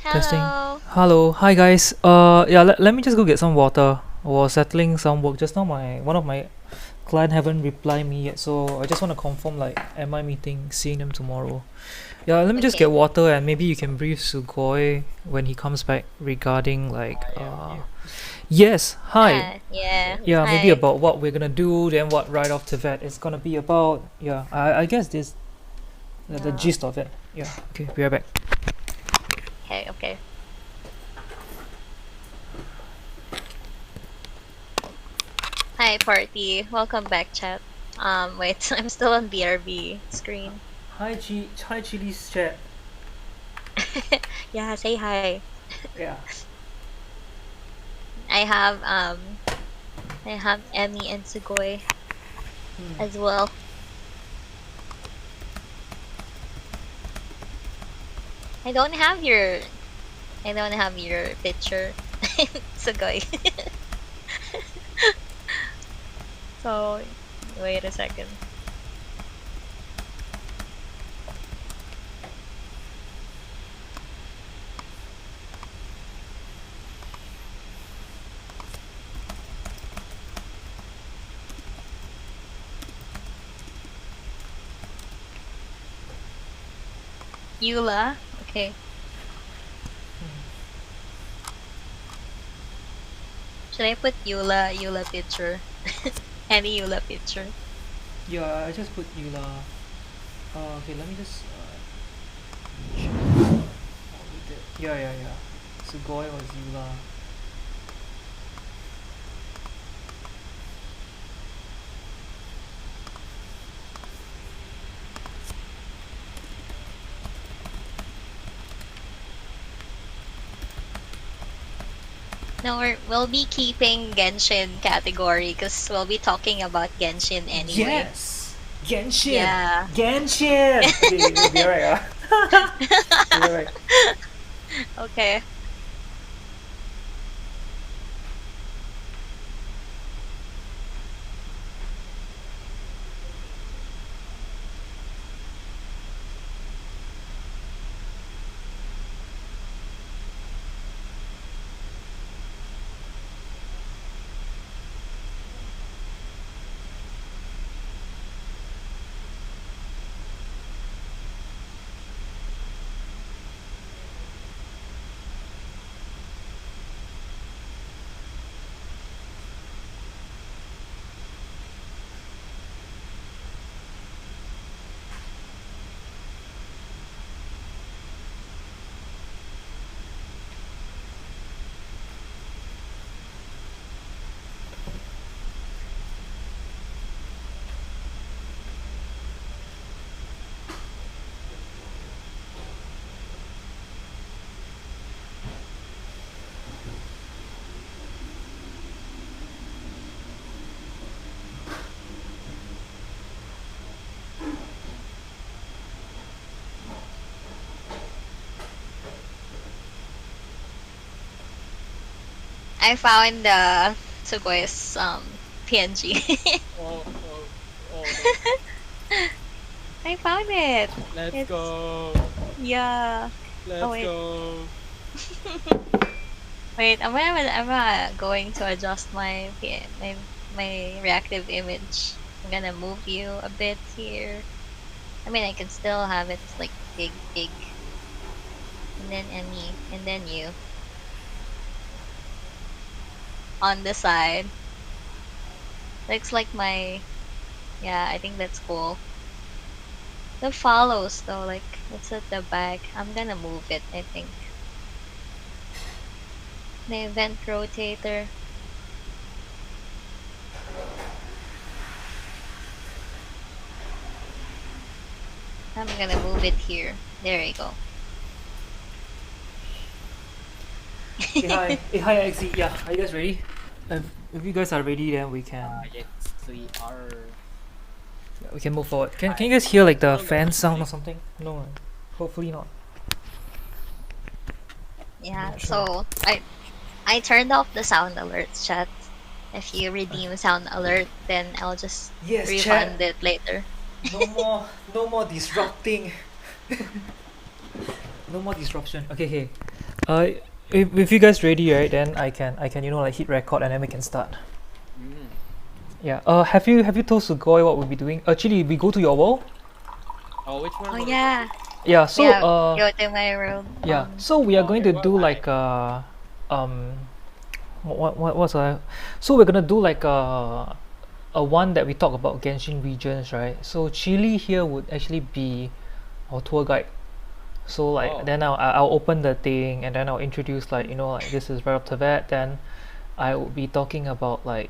Testing. Hello. Hello. Hi guys. Yeah, let me just go get some water. I was settling some work just now. One of my client haven't replied me yet, so I just want to confirm like am I seeing them tomorrow? Yeah, let me just Okay. get water and maybe you can brief Sugoi when he comes back regarding like Yeah, I'm here. yes, hi. Yeah. Yeah, maybe Hi. about what we're gonna do, then what right off Teyvat is gonna be about. Yeah, I guess this the Yeah. gist of it. Yeah. Okay, be right back. Okay. Okay. Hi, party. Welcome back, chat. Wait. I'm still on BRB screen. Hi Chili's chat. Yeah. Say hi. Yeah. I have I have Emmy and Sugoi Hmm. as well. I don't have your I don't have your picture, Sugoi. So wait a second. Eula. Okay. Should I put Eula picture? Any Eula picture? Yeah, I just put Eula. Okay, let me just check. Oh, we did. Yeah. Sugoi or Eula. No, we'll be keeping Genshin category because we'll be talking about Genshin anyway. Yes! Genshin! Yeah. Genshin! Okay, you'll be alright, You'll be alright. Okay. I found Sugoy's PNG. Oh, oh, oh no. I found it. Let's It's go. yeah. Oh Let's wait. go. Wait, am I going to adjust my reactive image. I'm gonna move you a bit here. I mean I can still have it like big. And then Emmy. And then you. On the side. Looks like my yeah, I think that's cool. The follows though, like it's at the back. I'm gonna move it, I think. The event rotator. I'm gonna move it here. There you go. Hi, XZ. Yeah, are you guys ready? If you guys are ready, then Yes, we are. we can move forward. Can Hi. you guys hear like the Hello, fan sound or everybody. something? No, hopefully not. I'm Yeah, not sure. so I turned off the sound alerts chat. If you redeem sound alert, then I'll just Yes, chat. refund it later. No more disrupting. No more disruption. Okay, okay. If you guys ready, right? Then I can like hit record and then we can start. Mm. Yeah. Have you told Sugoi what we'll be doing? Actually, we go to your world. Oh, which one? Oh was yeah. Yeah. So Yeah. Go to my room. yeah. So we are going to okay, do well, like what's so we're gonna do like a one that we talk about Genshin regions, right? So Chile here would actually be our tour guide. So like Oh. then I'll open the thing and then I'll introduce like like this is right up to that. Then I will be talking about like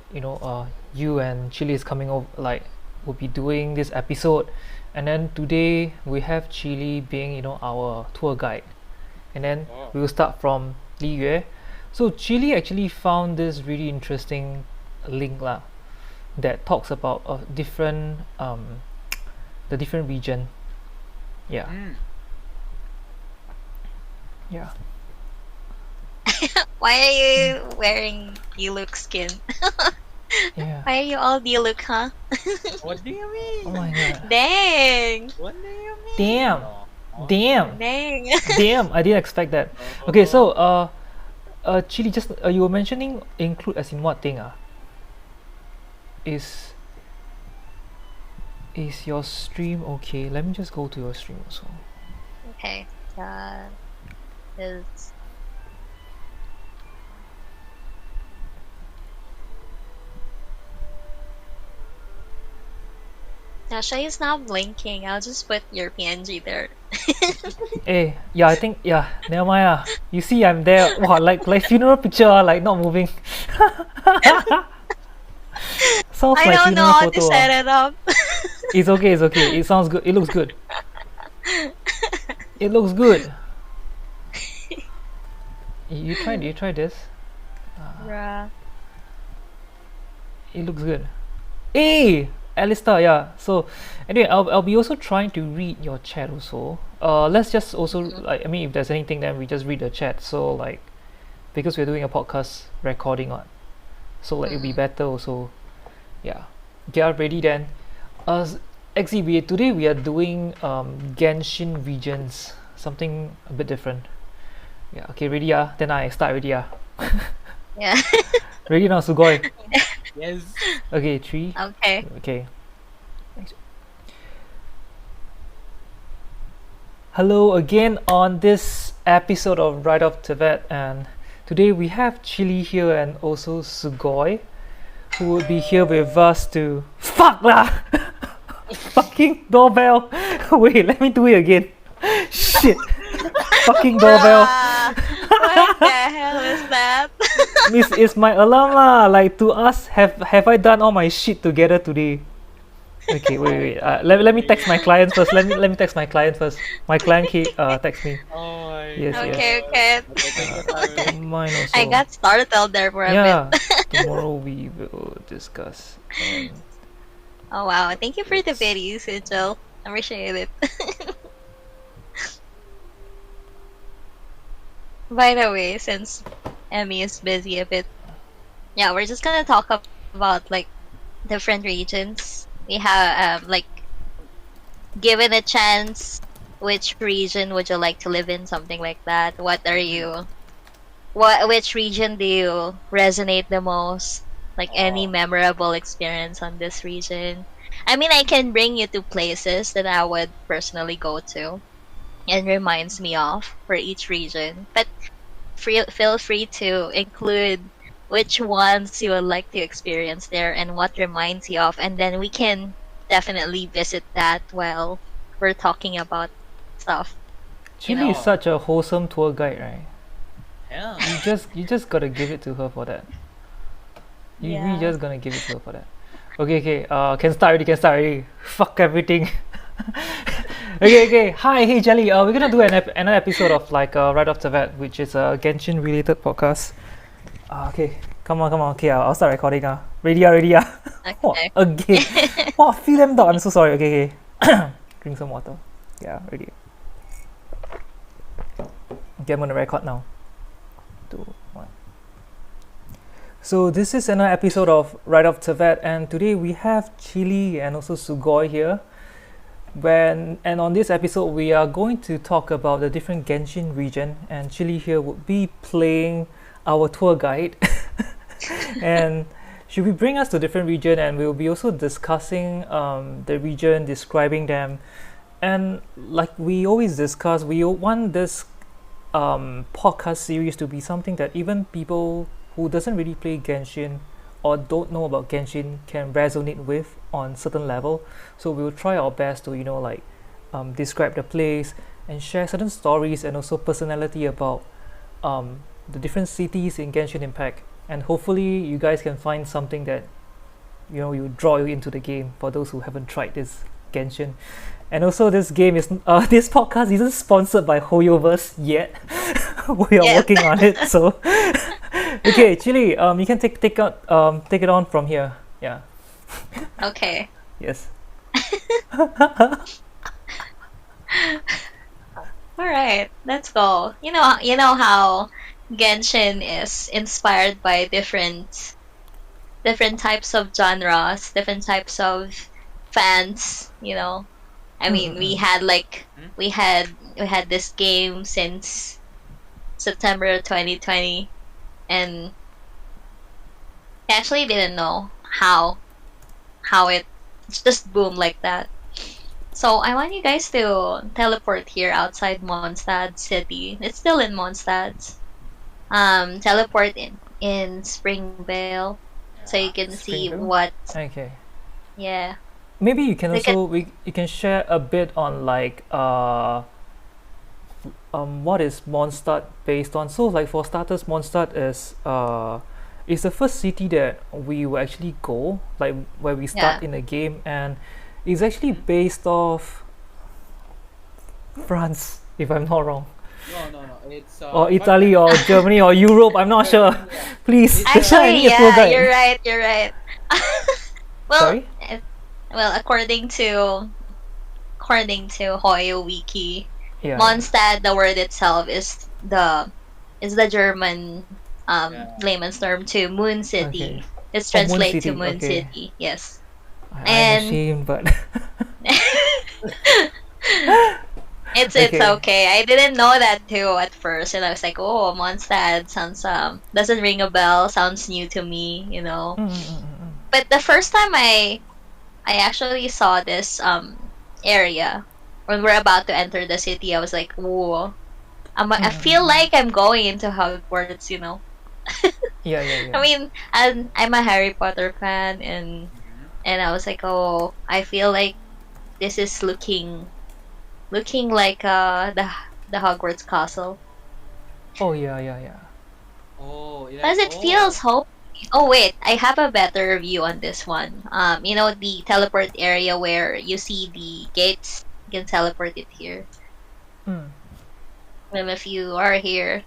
you and Chile is coming over, like we'll be doing this episode, and then today we have Chile being our tour guide, and then Oh. we will start from Li Yue. So Chile actually found this really interesting link lah that talks about different the different region. Yeah. Mm. Yeah. Why are you wearing Diluc skin? Yeah. Why are you all Diluc, huh? What do you mean? Oh my god. Dang. What do you mean? Damn. Oh. Damn. Dang. Damn. I didn't expect that. Okay, so Chili, just you were mentioning include as in what thing Is your stream okay? Let me just go to your stream also. Okay. Is Dasha is not blinking. I'll just put your PNG there. Eh, yeah, I think never mind You see I'm there. Wow, like funeral picture like not moving. Sounds I like don't know funeral how to photo. set it up. It's okay, it's okay. It sounds good. It looks good. It looks good. You try this? Bruh. It looks good. Hey, Alistair, yeah. So anyway, I'll be also trying to read your chat also. Let's just also like if there's anything then we just read the chat. So like because we're doing a podcast recording on, so like it'll be better also. Yeah. Get ready then. Actually, today we are doing Genshin regions, something a bit different. Yeah. Okay, ready then I start already Yeah. Ready now, Sugoi. Yes. Okay, 3. Okay. Okay. Thanks. Hello again on this episode of Right Off Teyvat, and today we have Chili here and also Sugoi, who will be here with us to fuck lah. Fucking doorbell. Wait, let me do it again. Shit. Fucking doorbell. What the hell is that? This is my alarm lah. Like to us, have I done all my shit together today? Okay, wait. Let me text my clients first. Let me text my client first. My client text me. Oh my Yes, God. Okay. Don't mind also. I got startled there for a Yeah. bit. Tomorrow we will discuss. Oh wow, thank you for the video, Sigil. I appreciate it. By the way, since Emmy is busy a bit, yeah, we're just gonna talk about like different regions. We have like, given a chance, which region would you like to live in? Something like that. Which region do you resonate the most? Like any memorable experience on this region? I mean, I can bring you to places that I would personally go to and reminds me of for each region. But feel free to include which ones you would like to experience there and what reminds you of, and then we can definitely visit that while we're talking about stuff. Chili is such a wholesome tour guide, right? Yeah. You just gotta give it to her for that. You Yeah. just gonna give it to her for that. Okay. Can start already. Fuck everything. Okay. Hi, hey Jelly. We're gonna do another episode of like Right Off Teyvat, which is a Genshin related podcast. Okay, come on. Okay, I'll start recording. Ready. What, Okay. again? Wow, feel them dog. I'm so sorry. Okay. Drink some water. Yeah, ready. Okay, I'm gonna record now. 2, 1. So this is another episode of Right Off Teyvat, and today we have Chili and also Sugoi here. On this episode we are going to talk about the different Genshin region, and Chili here would be playing our tour guide. And she will bring us to different region, and we'll be also discussing the region, describing them. And like we always discuss, we want this podcast series to be something that even people who doesn't really play Genshin or don't know about Genshin can resonate with on certain level. So we'll try our best to describe the place and share certain stories and also personality about the different cities in Genshin Impact. And hopefully you guys can find something that you draw you into the game for those who haven't tried this Genshin. And also this game is this podcast isn't sponsored by Hoyoverse yet. We are working on it. So okay, Chili, you can take it on from here. Yeah. Okay. Yes. All right, let's go. You know how Genshin is inspired by different types of genres, different types of fans. I mean, we had we had this game since September 2020, and I actually didn't know how it just boomed like that. So I want you guys to teleport here outside Mondstadt city. It's still in Mondstadt. Teleport in Springvale, so you can see Springville? what. Okay. Yeah. Maybe you can Look also you can share a bit on what is Mondstadt based on. So like for starters, Mondstadt is the first city that we will actually go, like where we start Yeah. in the game, and it's actually based off France, if I'm not wrong, No. It's or Italy or Germany or Europe. I'm not sure. Yeah. Please, I Actually, need a tour yeah, guide. you're right. Well, Sorry? well, according to Hoyo Wiki, Yeah. Mondstadt, the word itself is the German Yeah. layman's term to Moon City. Okay. It's Oh, Moon translated to City, Moon okay. City. Yes. I'm And- ashamed, but It's Okay. okay. I didn't know that too at first, and I was like, "Oh, Mondstadt sounds doesn't ring a bell. Sounds new to me, you know." But the first time I actually saw this area when we're about to enter the city, I was like, "Whoa, I feel like I'm going into Hogwarts," you know. yeah. I mean, I'm a Harry Potter fan, and I was like, "Oh, I feel like this is looking like the Hogwarts castle." Oh yeah. Oh, yeah. Because it feels hope. Oh wait, I have a better view on this one. The teleport area where you see the gates. You can teleport it here. Mm. And if you are here,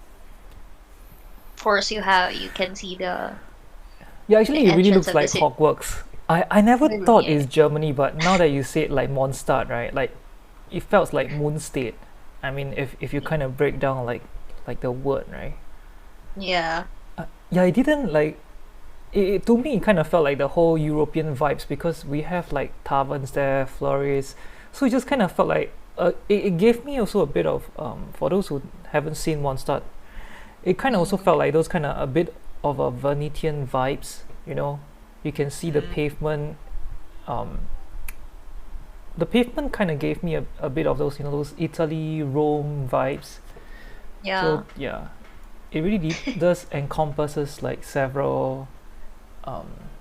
of course you can see the. Yeah, actually, it really entrance looks of the like city. Hogwarts. I never Really, thought yeah. it's Germany, but now that you say it like Mondstadt, right? Like, it felt like Moonstate. I mean, if you kind of break down like the word, right? Yeah. Yeah, it didn't like. To me, it kind of felt like the whole European vibes because we have like taverns there, florists. So it just kind of felt like it gave me also a bit of for those who haven't seen Mondstadt, it kind of also felt like those kind of a bit of a Venetian vibes. You can see the pavement. The pavement kind of gave me a bit of those Italy, Rome vibes. Yeah. So yeah, it really does encompasses like several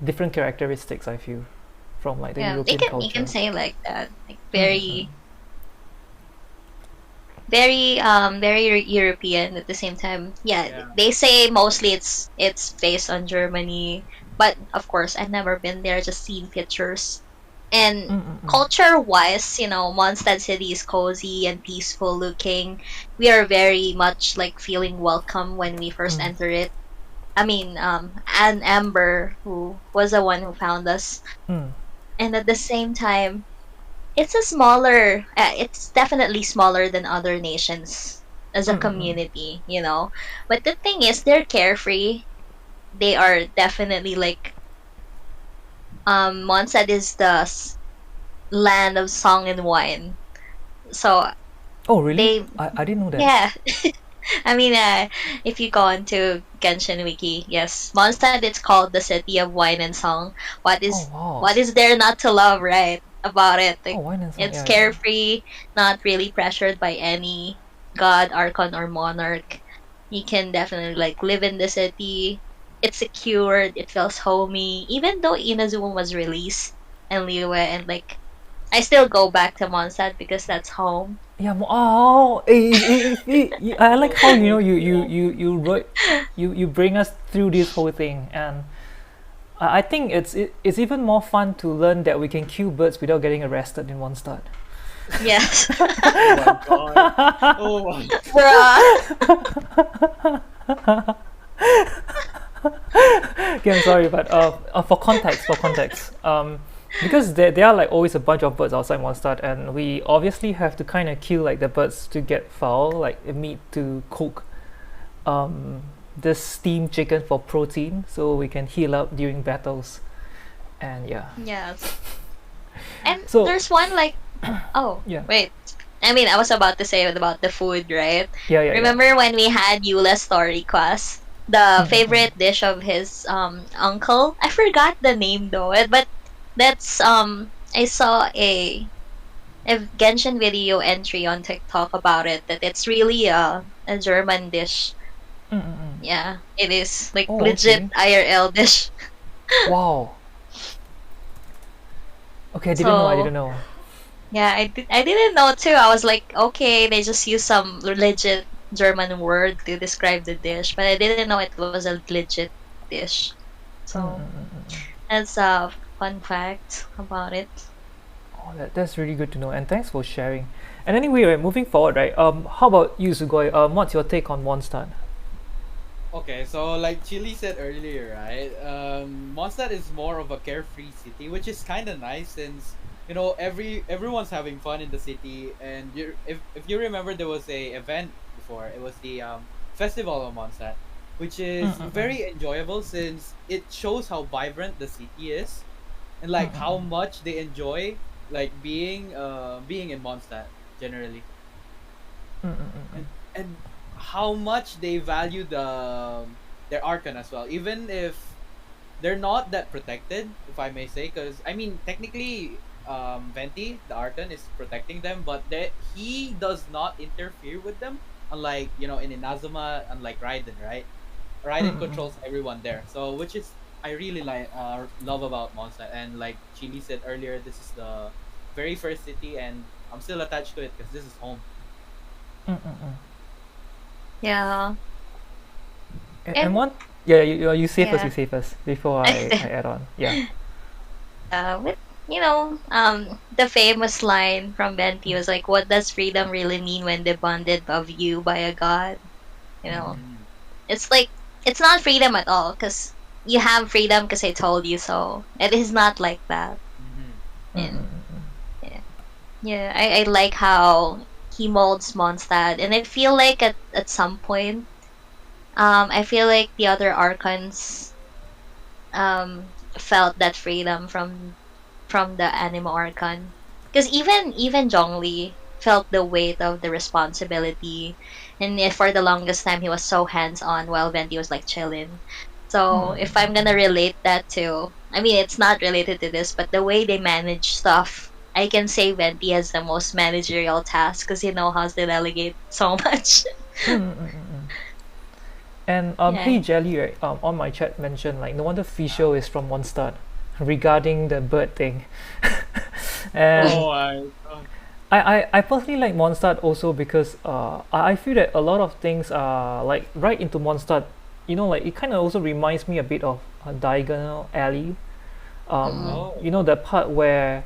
different characteristics, I feel, from like the yeah. European You culture. can say like that. Like very European at the same time. Yeah, Yeah. they say mostly it's based on Germany, but of course I've never been there, just seen pictures. And culture-wise, Mondstadt City is cozy and peaceful looking. We are very much like feeling welcome when we first enter it. I mean, Anne Amber, who was the one who found us, and at the same time, it's it's definitely smaller than other nations as a community, But the thing is, they're carefree. They are definitely like, Mondstadt is land of song and wine. So Oh, really? they, I didn't know that. yeah. I mean, if you go onto Genshin Wiki, yes, Mondstadt it's called the city of wine and song. Oh, wow. What is there not to love, right? About it, Oh, like wine and song. it's Yeah, yeah. carefree, not really pressured by any god, archon, or monarch. You can definitely like live in the city. It's secured. It feels homey. Even though Inazuma was released and Liyue, and like I still go back to Mondstadt because that's home. Yeah. Oh, I like how you know you wrote you bring us through this whole thing, and I think it's even more fun to learn that we can kill birds without getting arrested in one start. Yes. Oh my god. Oh my. Bruh. Okay, I'm sorry, but for context, because there are like always a bunch of birds outside Mondstadt, and we obviously have to kind of kill like the birds to get fowl, like meat to cook, this steamed chicken for protein, so we can heal up during battles, and yeah. Yes. And So there's one like, oh, yeah, wait. I mean, I was about to say about the food, right? yeah. Remember when we had Eula's story quest? The favorite dish of his uncle? I forgot the name though. But that's I saw a Genshin video entry on TikTok about it, that it's really a German dish. Mm-mm-mm. Yeah, it is like Oh, legit okay. IRL dish. Wow. Okay, I didn't know. I So didn't know. yeah, I didn't know too. I was like, okay, they just use some legit German word to describe the dish, but I didn't know it was a legit dish. So Mm-mm-mm. that's a fun fact about it. Oh, that's really good to know, and thanks for sharing. And anyway, right, moving forward, right? How about you, Sugoi? What's your take on Mondstadt? Okay, so like Chili said earlier, right? Mondstadt is more of a carefree city, which is kind of nice since everyone's having fun in the city. And if you remember, there was a event before. It was the festival of Mondstadt, which is Mm-mm-mm. very enjoyable since it shows how vibrant the city is, and like how much they enjoy like being in Mondstadt generally, Mm-mm-mm. and how much they value their Archon as well, even if they're not that protected, if I may say, because I mean technically, Venti, the Archon, is protecting them, but he does not interfere with them, unlike in Inazuma, unlike Raiden, right? Raiden Mm-mm-mm. controls everyone there, so which is I really love about Mondstadt, and like Chili said earlier, this is the very first city, and I'm still attached to it because this is home. Mm-mm-mm. Yeah. And And one, yeah, you say first. You yeah. say first before I add on. Yeah. With the famous line from Venti was like, what does freedom really mean when demanded of you by a god? You know, Mm-mm. Mm. it's like it's not freedom at all, because you have freedom because I told you so. It is not like that. Mm-hmm. And Mm-mm-mm. yeah, yeah, I like how he molds Mondstadt, and I feel like at some point, I feel like the other archons felt that freedom from the anima archon, because even Zhongli felt the weight of the responsibility, and for the longest time he was so hands on while Venti was like chilling. So if I'm gonna Mm-mm-mm. relate that to, I mean, it's not related to this, but the way they manage stuff, I can say Venti has the most managerial task because he knows how to delegate so much. Mm-mm-mm. And hey Yeah. Jelly, right? On my chat mentioned like no wonder Fisho is from Mondstadt regarding the bird thing. And Oh my god. I personally like Mondstadt also because I feel that a lot of things are like right into Mondstadt. Like it kind of also reminds me a bit of a Diagonal Alley. Mm. Oh. The part where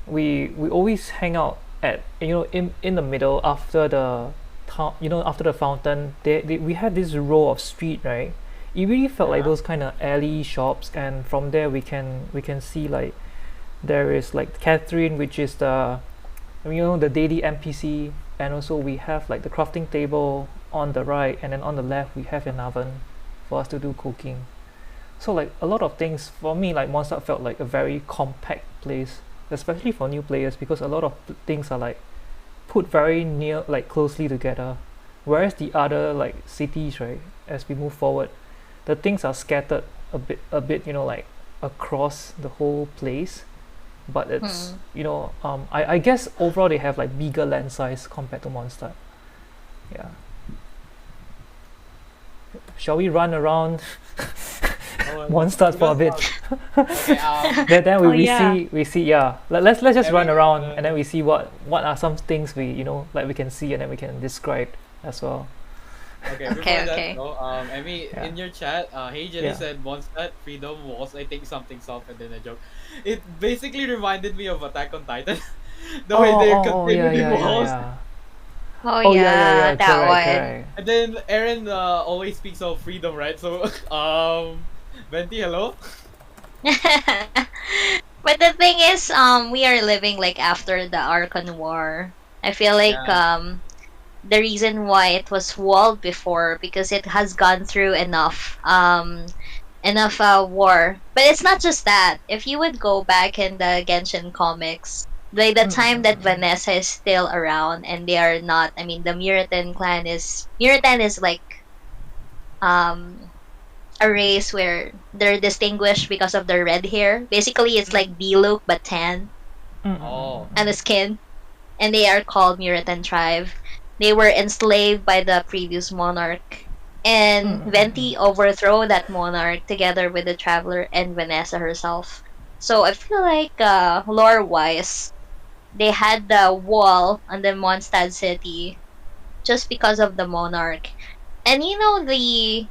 we always hang out at in the middle after the town, after the fountain. We had this row of street, right? It really felt like Yeah. those kind of alley shops, and from there we can see like there is like Catherine, which is the daily NPC, and also we have like the crafting table on the right, and then on the left we have an oven for us to do cooking. So like a lot of things for me, like Mondstadt felt like a very compact place especially for new players, because a lot of things are like put very near, like closely together, whereas the other like cities, right, as we move forward, the things are scattered a bit, like across the whole place. But it's, Hmm. I guess overall they have like bigger land size compared to Mondstadt. Yeah. Shall we run around Oh, Mondstadt for a because bit? okay. Then Oh we yeah. see, yeah. Let's just run Emmy, around, and then we see what are some things we, like we can see, and then we can describe as well. okay, Okay, before that, okay. no, Emmy, Yeah. in your chat, Hey Jelly Yeah. said Mondstadt Freedom was, I think, something soft and then a joke. It basically reminded me of Attack on Titan. The way Oh, they oh, oh, yeah, continually yeah, yeah, walls. yeah. Oh Oh, yeah, yeah, yeah, yeah. that Correct, one. correct. And then Aaron always speaks of freedom, right? So, Venti, hello? But the thing is, we are living like after the Archon War. I feel like Yeah. the reason why it was walled before because it has gone through enough war. But it's not just that. If you would go back in the Genshin comics, like the time that Mm-mm-mm. Vanessa is still around and they are not, I mean the Muritan is like um a race where they're distinguished because of their red hair. Basically it's like Diluc but tan Oh. and the Mm-mm-mm-mm. skin, and they are called Muritan tribe. They were enslaved by the previous monarch. And Mm-mm-mm-mm. Venti overthrew that monarch together with the traveler and Vanessa herself. So I feel like lore wise, they had the wall on the Mondstadt city just because of the monarch. And the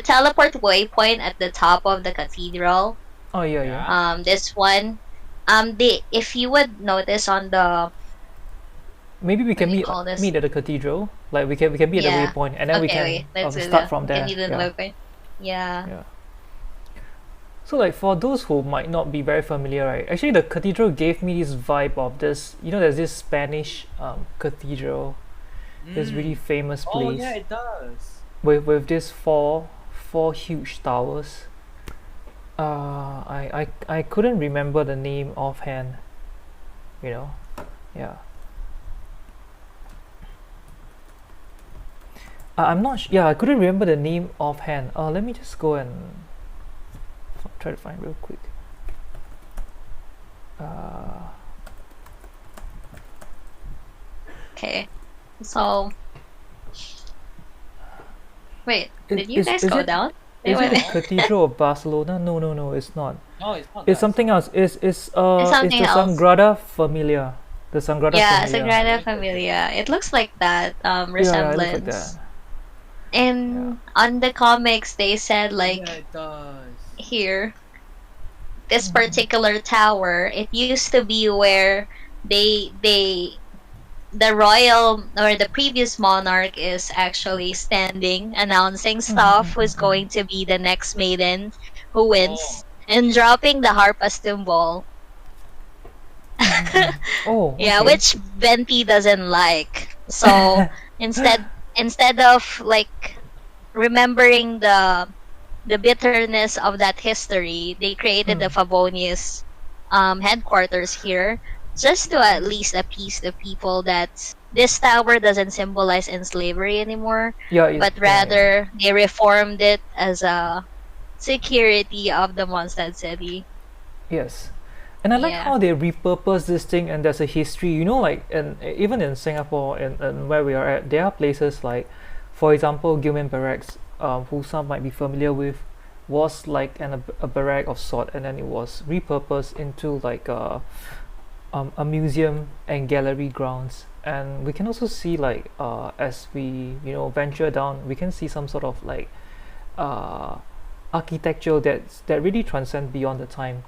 teleport waypoint at the top of the cathedral, Oh, yeah, yeah. Yeah. this one, they if you would notice on the Maybe we what can do you meet call this? meet at the cathedral. Like we can be at the Yeah. waypoint, and then we Okay, can wait. Let's do start that. from Can there. you do the Yeah, waypoint? Yeah. yeah. So like for those who might not be very familiar, right? Actually, the cathedral gave me this vibe of this. There's this Spanish cathedral, this really Mm. famous Oh, yeah, place it does. with this four huge towers. I couldn't remember the name offhand. You know, yeah. I'm not. Yeah, I couldn't remember the name offhand. Let me just go and try to find real quick. Uh, Okay. So, wait. is, Did you is, guys is go it down? Wait, is it wait, the wait. Cathedral of Barcelona? No, no, no. It's not. No, it's not It's that. It's something not. else. It's It's something the else. Sagrada Familia. The Sagrada Yeah, Familia. Sagrada Let me check it. Familia. It looks like that Yeah, yeah. It looks like that. resemblance. Yeah. And on the comics, they said Oh, yeah, like it does. here, this Mm-hmm. particular tower, it used to be where they the royal or the previous monarch is actually standing announcing stuff who's Mm-hmm. going to be the next maiden who Oh. wins and dropping the harpastum ball. Mm-hmm. Oh, Yeah, okay. which Venti doesn't like. So instead of like remembering the bitterness of that history, they created the Mm. Favonius headquarters here just to at least appease the people that this tower doesn't symbolize slavery anymore, Yeah, but yeah, yeah. rather they reformed it as a security of the Mondstadt city. Yes. And I like Yeah. how they repurpose this thing, and there's a history. Like, even in Singapore and where we are at, there are places like, for example, Gilman Barracks, who some might be familiar with, was like a barrack of sort, and then it was repurposed into like a museum and gallery grounds. And we can also see like as we venture down, we can see some sort of like uh, architecture that really transcend beyond the time.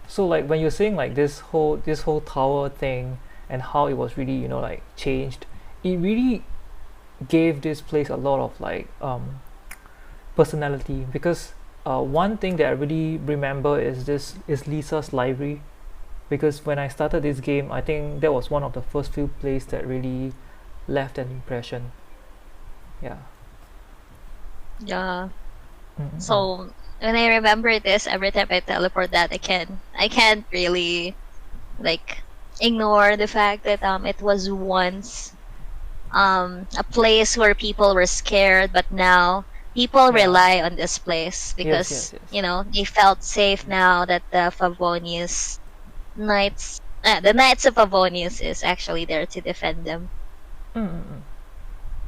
So like when you're saying like this whole tower thing and how it was really like changed, it really gave this place a lot of like personality, because one thing that I really remember is Lisa's library, because when I started this game, I think that was one of the first few places that really left an impression. Yeah. Yeah. Mm-mm-mm. So when I remember this, every time I teleport that, I can't really like ignore the fact that it was once a place where people were scared, but now people Yeah. rely on this place Yes, yes, because yes. you know they felt safe now that the Favonius knights, the Knights of Favonius is actually there to defend them. Mm-mm.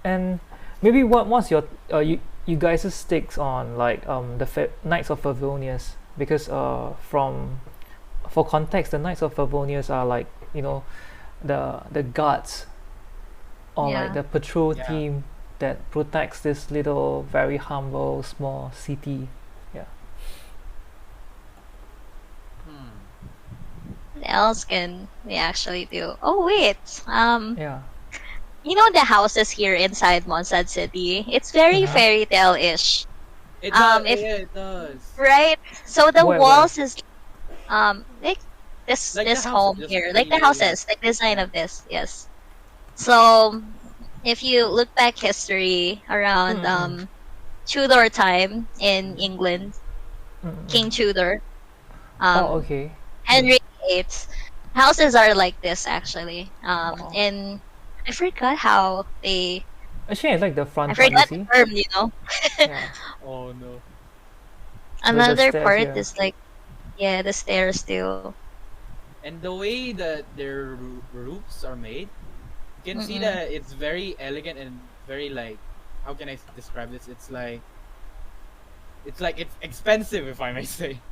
And maybe what's your you guys' takes on like the Knights of Favonius, because from for context, the Knights of Favonius are like, you know, the guards, or like Yeah. the patrol Yeah. team that protects this little very humble small city. Yeah. Hmm. What else can we actually do? Oh wait, Yeah. you know the houses here inside Mondstadt City? It's very Mm-hmm. fairy tale-ish. It does. If Yeah, it does. right, so the Where walls is like this Like the house, home just here, like the the houses, like the design yeah. of this, yes. So if you look back history around Mm-mm. Tudor time in England, Mm-mm. King Tudor, Oh, um okay. Mm. Henry VIII, houses are like this actually. Oh. And I forgot how they Actually, I like the I front part, you forgot the see. term, you know. Yeah. Oh no. The Another stairs, part yeah. is like, yeah, the stairs too. And the way that their roofs are made, you can see Mm-mm. that it's very elegant and very like, how can I describe this? It's like it's expensive, if I may say.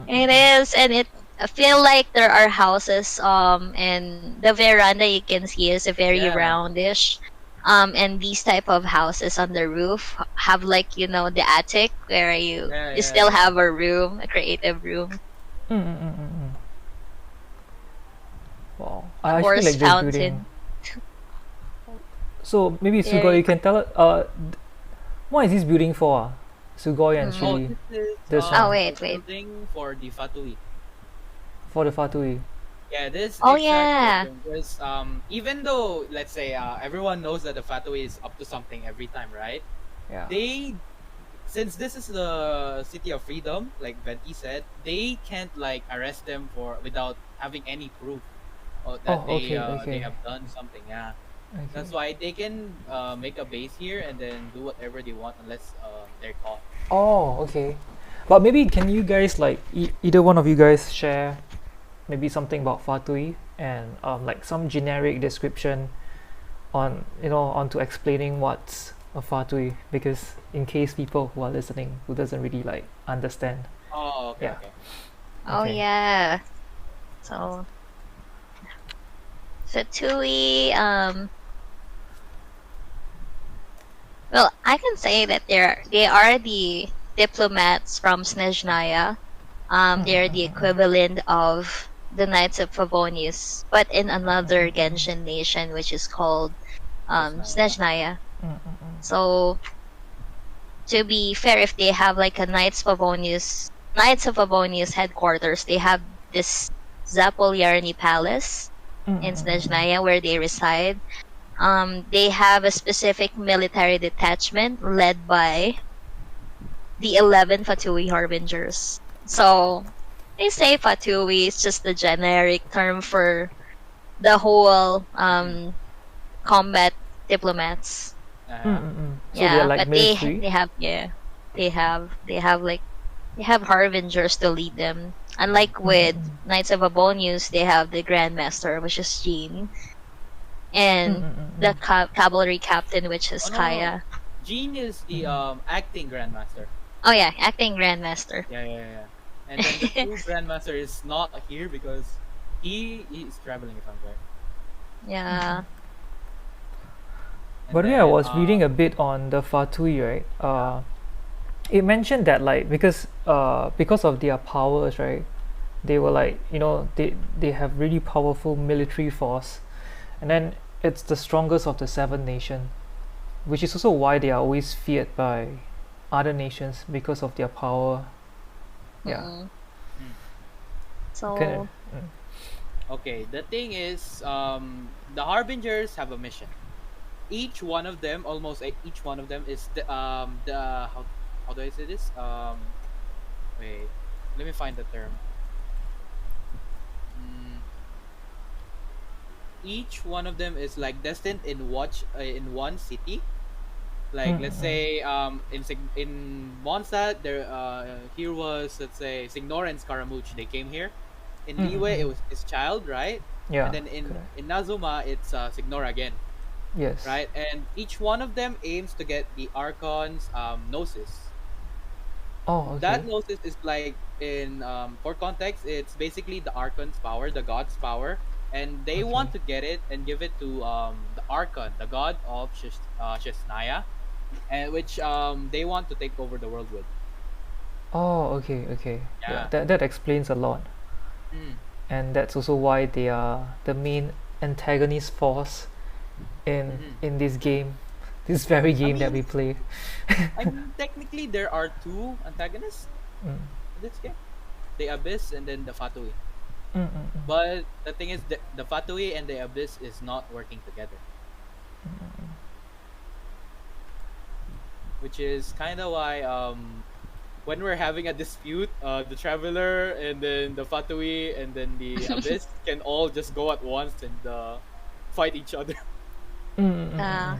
It Mm-mm-mm-mm-mm. is, and it I feel like there are houses, and the veranda you can see is a very Yeah. roundish. And these type of houses on the roof have like you know the attic where Yeah, you yeah, still yeah. have a room, a creative room, Mm-mm-mm-mm. Wow, I actually horse like this building. fountain. So maybe Sugoi, Very. you can tell us, what is this building for? Sugoi and Oh, Mm. Chili, this is this Oh one, the wait. building for the Fatui. for the Fatui. Yeah, this Oh exact yeah. building was even though let's say everyone knows that the Fatui is up to something every time, right? Yeah. They since this is the city of freedom, like Venti said, they can't like arrest them for without having any proof that Oh, okay, they okay, have done something. Yeah, okay. that's why they can make a base here and then do whatever they want unless they're caught. Oh, okay. But maybe can you guys like either one of you guys share maybe something about Fatui, and like some generic description on, you know, onto explaining what's a Fatui, because in case people who are listening who doesn't really like understand. Oh, okay, Yeah. okay. Oh Okay. yeah. So Fatui, well, I can say that they are the diplomats from Snezhnaya. They're the Mm-mm-mm-mm. equivalent of the Knights of Favonius, but in another Genshin nation, which is called Just now, yeah. Snezhnaya. Mm-mm-mm. So to be fair, if they have like a Knights of Favonius headquarters, they have this Zapolyarny Palace in Mm-mm-mm-mm. Snezhnaya where they reside. They have a specific military detachment led by the 11 Fatui Harbingers. So they say Fatui is just the generic term for the whole Mhm. combat diplomats. Uh-huh. Mm-mm-mm. So they are Yeah, like but military. they have yeah they have like they have Harbingers to lead them. Unlike with Mm-mm-mm. Knights of Abonius, they have the Grandmaster, which is Jean, and the Mm-mm-mm-mm. cavalry captain, which Oh is no, Kaya. Gene is the Mm-mm. acting grandmaster. Oh yeah, acting Grandmaster. Yeah. And then the true grandmaster is not here because he is traveling, if I'm correct. Yeah. And But yeah, I then was reading a bit on the Fatui, right? It mentioned that like because of their powers, right? They were like, you know, they have really powerful military force, and then it's the strongest of the seven nation, which is also why they are always feared by other nations because of their power. Yeah. Mm. mm, Can So okay, the thing is, the harbingers have a mission. Each one of them, almost each one of them, is the how do I say this? Wait, let me find the term. each one of them is like destined in one city. Like let's Mm-mm. say in Mondstadt there here was, let's say, Signor and Scaramouche. They came here. In Liyue it Mm-mm. was his child, right? And Yeah, then correct. in Nazuma it's Signor again, Yes. right? And each one of them aims to get the Archon's gnosis. Oh, That okay. gnosis is like, in for context, it's basically the Archon's power, the god's power, and they Okay. want to get it and give it to the Archon, the god of Shesnaya, and which they want to take over the world with. Oh, okay, okay. Yeah, Yeah. that explains a lot. Mm. And that's also why they are the main antagonist force Hmm. in this game, this very I game that we mean, play. technically there are two antagonists Mm. in this game: the Abyss and then the Fatui. Mm, mm, mm. But the thing is, the Fatui and the Abyss is not working together, which is kind of why when we're having a dispute, the Traveler and then the Fatui and then the Abyss can all just go at once and fight each other. Mm, mm, mm, Uh, mm.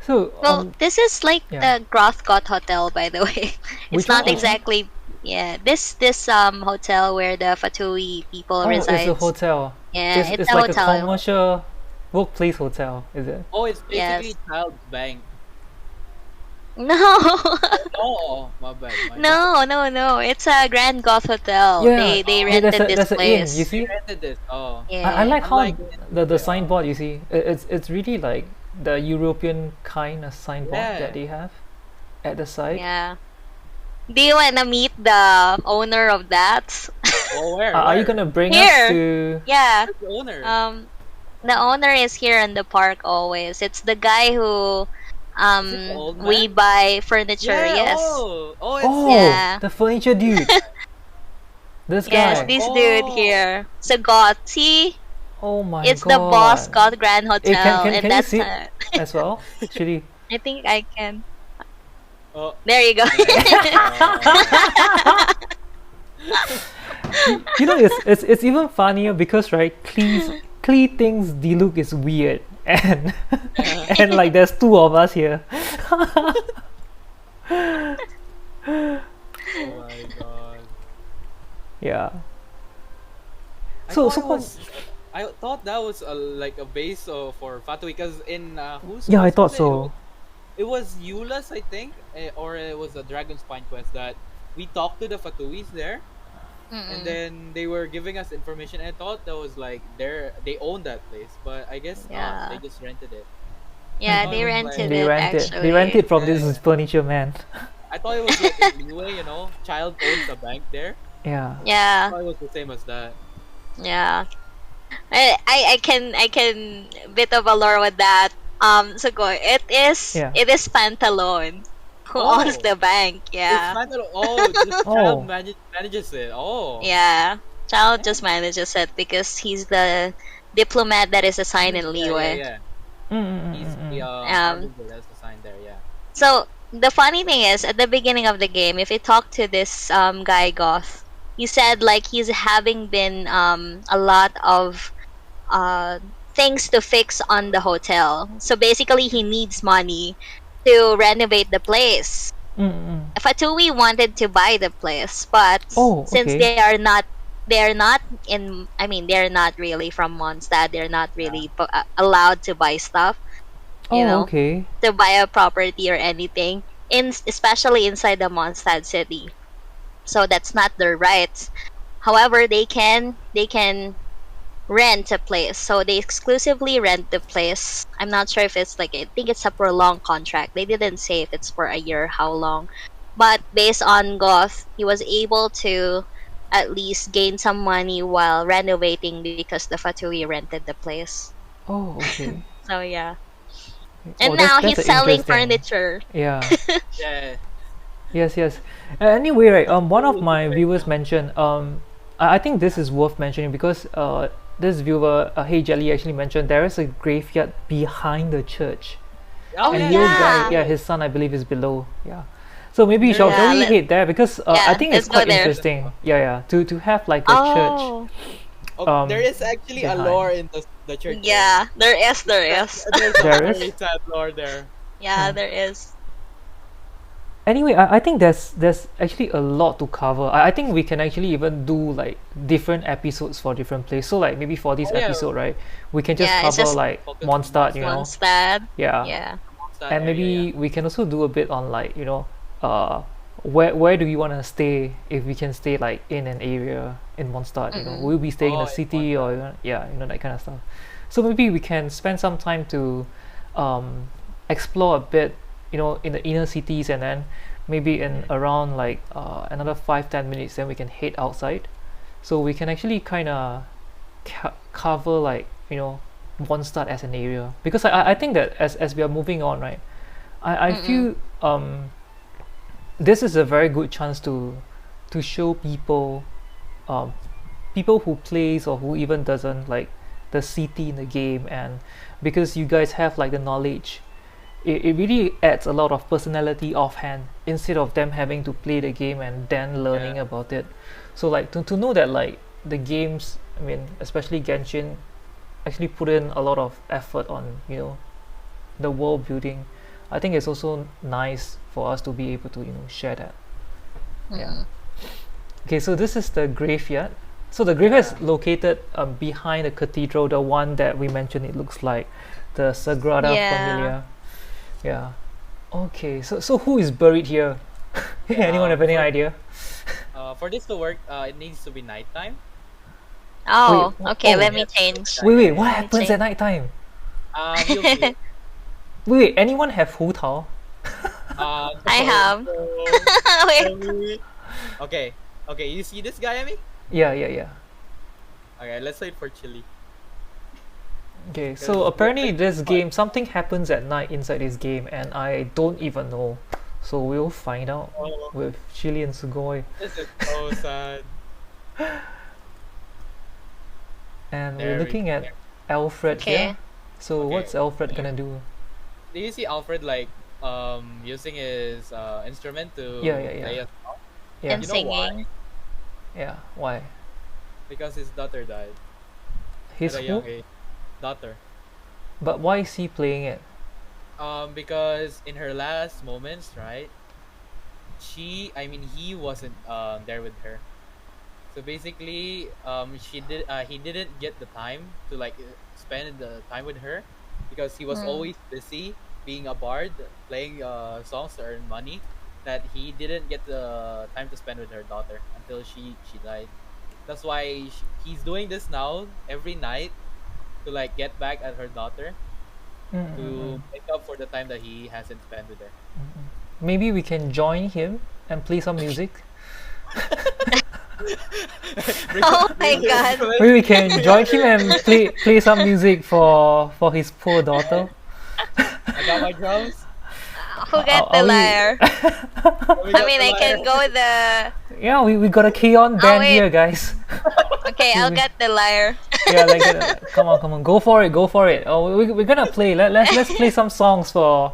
So well, this is like yeah, the Grothcott Hotel, by the way. It's which one? not Which one? exactly, yeah. This hotel where the Fatui people Oh, it's a resides. hotel. Yeah, it's It's a like a hotel. commercial workplace hotel, is it? Oh, it's basically Yes. Child's Bank. No. Oh, my bad, my bad. No. It's a Grand Goth Hotel. Yeah, They Oh, there's rented a this there's an inn. You place. they see, rented this. Oh, I Yeah. like how unlike in the the signboard. You see, it's really like the European kind of signboard that yeah. they have at the side. Yeah. Do you wanna meet the owner of that? Oh, where, Are you where? gonna bring us Here. to? Yeah. Where's the owner? The owner is here in the park always. It's the guy who Is it the old we man? buy furniture. Yeah. Yes. Oh, it's Oh, Yeah. the furniture dude. This Yes, guy. this dude oh. here. So Goth. See? Oh my It's the Boss god. Goth Grand Hey, Hotel, and can you that's sit as well? Actually, I think I can. Oh, There you go. nice. you know it's even funnier because right, Klee thinks Diluc is weird, and and like there's two of us here. Oh my god. Yeah. I So thought so it what? was. I thought that was like a base for Fatui, because in whose Yeah, I quest thought was it? so. It was Eula's, I think, or it was a Dragon Spine quest that we talked to the Fatuis there, and Mm-mm. then they were giving us information. And I thought that was like they owned that place, but I guess not. They Yeah. just rented it. I Yeah, thought it they was rented like They it rent it. They rent actually. it from this yeah. furniture man. I thought it was like in Liyue, Child owns a bank there. Yeah. I Yeah. thought it was the same as that. Yeah. I can bit of a lore with that. So go. Yeah. It is Pantalone who owns Oh, the bank. it's Yeah. Pantalo. Oh, this Oh. child manages it. Oh, Yeah. Child just yeah. manages it because he's the diplomat that is assigned in Yeah, yeah, Liyue. yeah. Mm, mm, mm, He's mm, mm. the Um. harbinger that's assigned there. Yeah. So the funny thing is, at the beginning of the game, if you talk to this guy Goth, he said like he's having been a lot of uh things to fix on the hotel. So basically, he needs money to renovate the place. Mm, mm. Fatui wanted to buy the place, but Oh, since okay. they're not in. I mean, they're not really from Mondstadt. They're not Yeah. really allowed to buy stuff. You Oh, know, okay. to buy a property or anything, especially inside the Mondstadt city. So that's not their rights. However, they can rent a place. So they exclusively rent the place. I'm not sure if it's like, I think it's a prolonged contract. They didn't say if it's for a year, how long. But based on Goth, he was able to at least gain some money while renovating because the Fatui rented the place. Oh, okay. So yeah. Oh, And now that's he's a selling interesting. furniture. Yeah. Yeah. Yes, yes. Anyway, right. One of Cool, my right viewers now. mentioned. I think this is worth mentioning because this viewer, Hey Jelly, actually mentioned there is a graveyard behind the church, Oh Oh and yeah, your yeah, guy, yeah. yeah, his son, I believe, is below. Yeah. So maybe shall There Yeah, we let, head there because I yeah, think it's let's go quite there. interesting. Yeah, yeah. To have like a church Oh, Oh, there is actually a lore behind. in the church. Yeah, there is. There is. There's a There very is. sad lore there. Yeah, there is. Anyway, I think there's actually a lot to cover. I think we can actually even do like different episodes for different places. So like maybe for this Oh yeah, episode, right, we can just Yeah, it's cover just like focus on Mondstadt, you Mondstadt. know. Mondstadt. Yeah. Yeah. Mondstadt And area, yeah. maybe we can also do a bit on like, you know, where do we want to stay, if we can stay like in an area in Mondstadt, you know, Mm-mm. will we be staying in Oh, a in city or Mondstadt. yeah, you know, that kind of stuff. So maybe we can spend some time to explore a bit, you know, in the inner cities, and then maybe in around like another 5-10 minutes then we can head outside, so we can actually kind of cover like, you know, Mondstadt as an area, because I think that as we are moving on, right, I Mm-mm. feel this is a very good chance to show people, um, people who plays or who even doesn't like the city in the game, and because you guys have like the knowledge, it really adds a lot of personality offhand, instead of them having to play the game and then learning Yeah. about it. So like to know that like the games, I mean especially Genshin, actually put in a lot of effort on, you know, the world building. I think it's also nice for us to be able to, you know, share that. Yeah. Mm-mm. Okay, so this is the graveyard. So the graveyard is Yeah. located behind the cathedral, the one that we mentioned. It looks like the Sagrada Yeah. Familia. Yeah. Okay, so who is buried here? Okay, Anyone have any idea? for this to work, it needs to be nighttime. Oh, Wait, okay. oh. Let me Yes, change. Wait, what Let me happens change. at night time? You'll see. Wait, anyone have Hu Tao? I have. Wait. So okay, okay. You see this guy, Emmy? Yeah. Okay, let's wait for Chili. Okay, 'Cause so apparently we're this fun. game, something happens at night inside this game, and I don't even know. So we'll find out Oh, with Chili and Sugoi. this is so sad. And There we're we looking go. at Alfred Okay. here. So Okay. what's Alfred gonna do? Do you see Alfred like using his instrument to Yeah. play a Yeah, And You know why? singing. yeah. Why? Because his daughter died His at a who? young age. Daughter. But why is he playing it? Because in her last moments, right? He wasn't there with her. So basically, he didn't get the time to like spend the time with her because he was Mm. always busy being a bard, playing songs to earn money. That he didn't get the time to spend with her daughter until she died. That's why he's doing this now every night to like get back at her daughter Mm-mm-mm. to make up for the time that he hasn't spent with her. Maybe we can join him and play some music. Oh my god. Maybe we can join him and play some music for his poor daughter. I got my drums. Who got Are the we- lyre? We I got mean, the I can lyre. go with the. Yeah, we got a K-On band wait. here, guys. Okay, I'll get the lyre. Yeah, like come on, go for it. Oh, we're gonna play. Let's play some songs for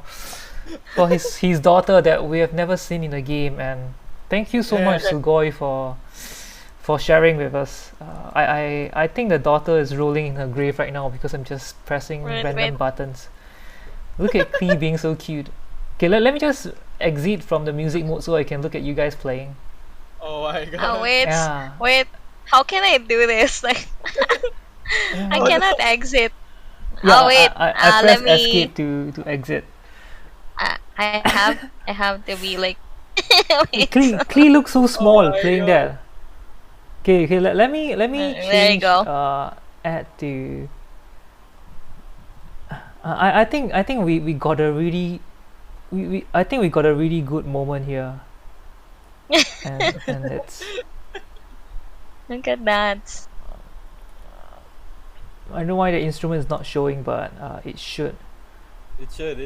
his daughter that we have never seen in the game. And thank you so much, Yeah. Sugoi, for sharing with us. I think the daughter is rolling in her grave right now because I'm just pressing Wait, random wait. buttons. Look at Klee being so cute. Okay, let me just exit from the music mode so I can look at you guys playing. Oh my god. Oh wait, Yeah. wait. How can I do this? Like, I Yeah. cannot exit. Yeah, Oh wait. I Let pressed me. escape to exit. I have to be like. Wait. Klee looks so small my playing God. that. Okay, let me There you change go. add to I think we got a really I think we got a really good moment here. and it's Look at that. I don't know why the instrument is not showing, but it should. It should.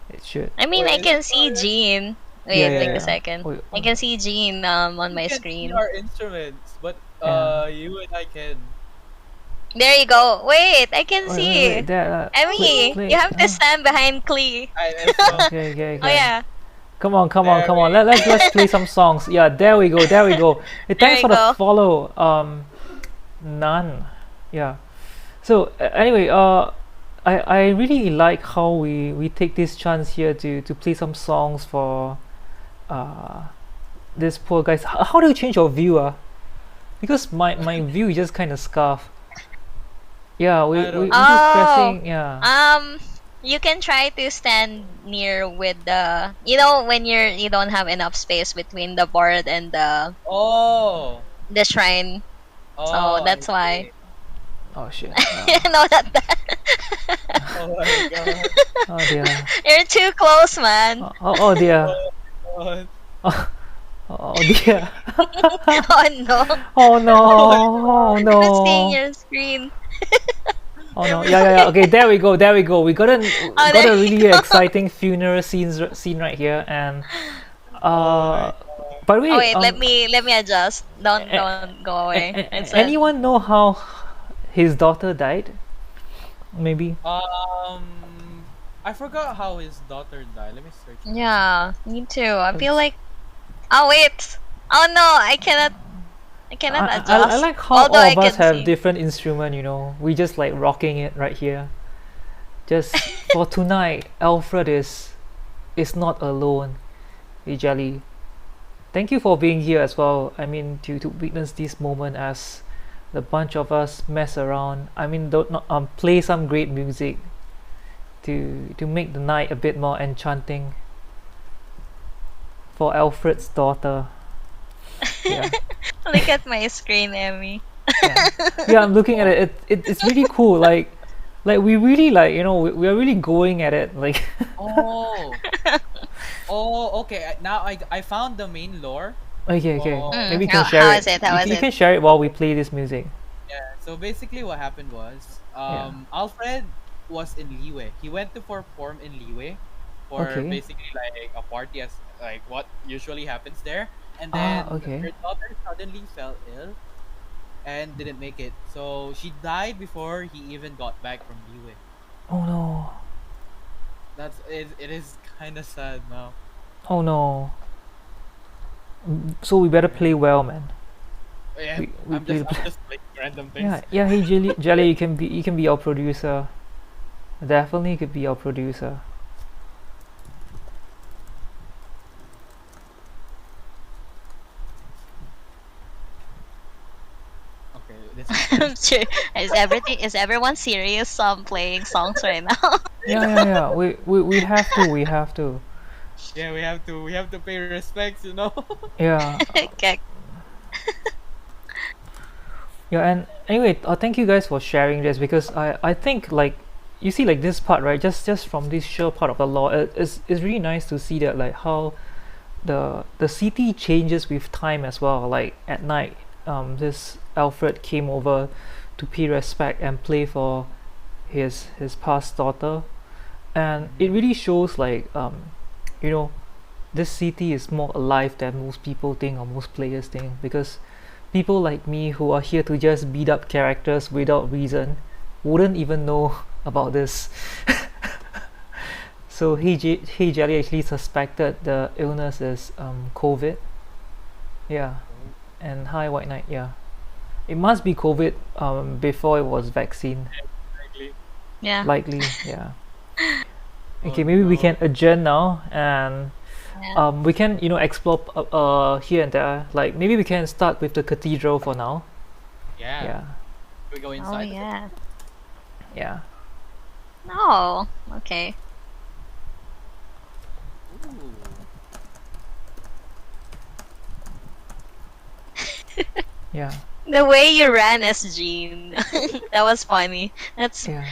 It should. I mean, Where I is can it? see Jean. Wait, Yeah, like yeah. a second. Wait, I can see Jean on my You can screen. see our instruments, but Yeah. you and I can. There you go. Wait, I can Wait, see. wait, there, Emmy, play- you have to ah. stand behind Klee. Okay. Oh yeah. Come on. There we Let's play some songs. Yeah, there we go. Thanks you for the go. follow. none. Yeah. So anyway, I really like how we take this chance here to play some songs for uh this poor guys. How do you change your view? Because my view is just kind of scarf. Yeah, I don't. we just Oh, pressing. Yeah. you can try to stand near with the, you know, when you don't have enough space between the board and Oh, the shrine. So oh, I that's why. see. Oh shit. No, not that. Oh my god. Oh dear. You're too close, man. Oh dear. Oh god. Oh, oh dear. Oh no. Oh no. Oh I'm not seeing no. your screen. Oh no. Yeah. Okay, there we go. There we go. We got a Oh, got there a you really go. exciting funeral scene right here. And Oh my by the Oh way, wait, let me adjust. Don't go away. It's a anyone know how his daughter died? Maybe. god. I forgot how his daughter died. Let me search. yeah, me too. I feel like, oh wait. Oh no, I cannot I adjust. like how Although all I of us can have see. different instrument. We just like rocking it right here. Just for tonight, Alfred is not alone. Hey Jelly, thank you for being here as well. I mean, to witness this moment as the bunch of us mess around. I mean, don't not play some great music to make the night a bit more enchanting for Alfred's daughter. Yeah. Look at my screen, Emmy. Yeah, yeah, I'm looking at it. It's really cool. Like we really we are really going at it. Like, Oh. Oh, okay. Now I found the main lore. okay. Oh. Maybe you can share How it. is it? How is You it? can share it while we play this music. Yeah. So basically, what happened was, Yeah. Alfred was in Liyue. He went to perform in Liyue for Okay. basically like a party, as like what usually happens there. And Ah, then okay. her daughter suddenly fell ill and didn't make it. So she died before he even got back from Liyue. Oh no. That's it. It is kind of sad now. Oh no. So we better play well, man. Yeah, We play. I'm just like random things. Yeah, yeah. Hey, Jelly, you can be our producer. Definitely could be our producer. Okay, this I'm sure. Is everyone serious playing songs right now? Yeah. We have to. We have to. yeah, we have to pay respects, you know. Yeah. Okay. Yeah, and anyway, thank you guys for sharing this because I think like you see like this part right just from this sheer part of the law it's really nice to see that like how the city changes with time as well. Like at night, this Alfred came over to pay respect and play for his past daughter, and it really shows like you know this city is more alive than most people think or most players think because people like me who are here to just beat up characters without reason wouldn't even know about this. So Hey Jelly actually suspected the illness is COVID. Yeah, and Hi White Knight. Yeah, it must be COVID before it was vaccine. Exactly. Yeah. Likely. Yeah. Oh, Okay, maybe we no. can adjourn now and Yeah. we can explore here and there. Like maybe we can start with the cathedral for now. Yeah. Yeah. We go Oh inside. yeah. Yeah. No. Okay. Ooh. Yeah. The way you ran as Jean, that was funny. That's Yeah.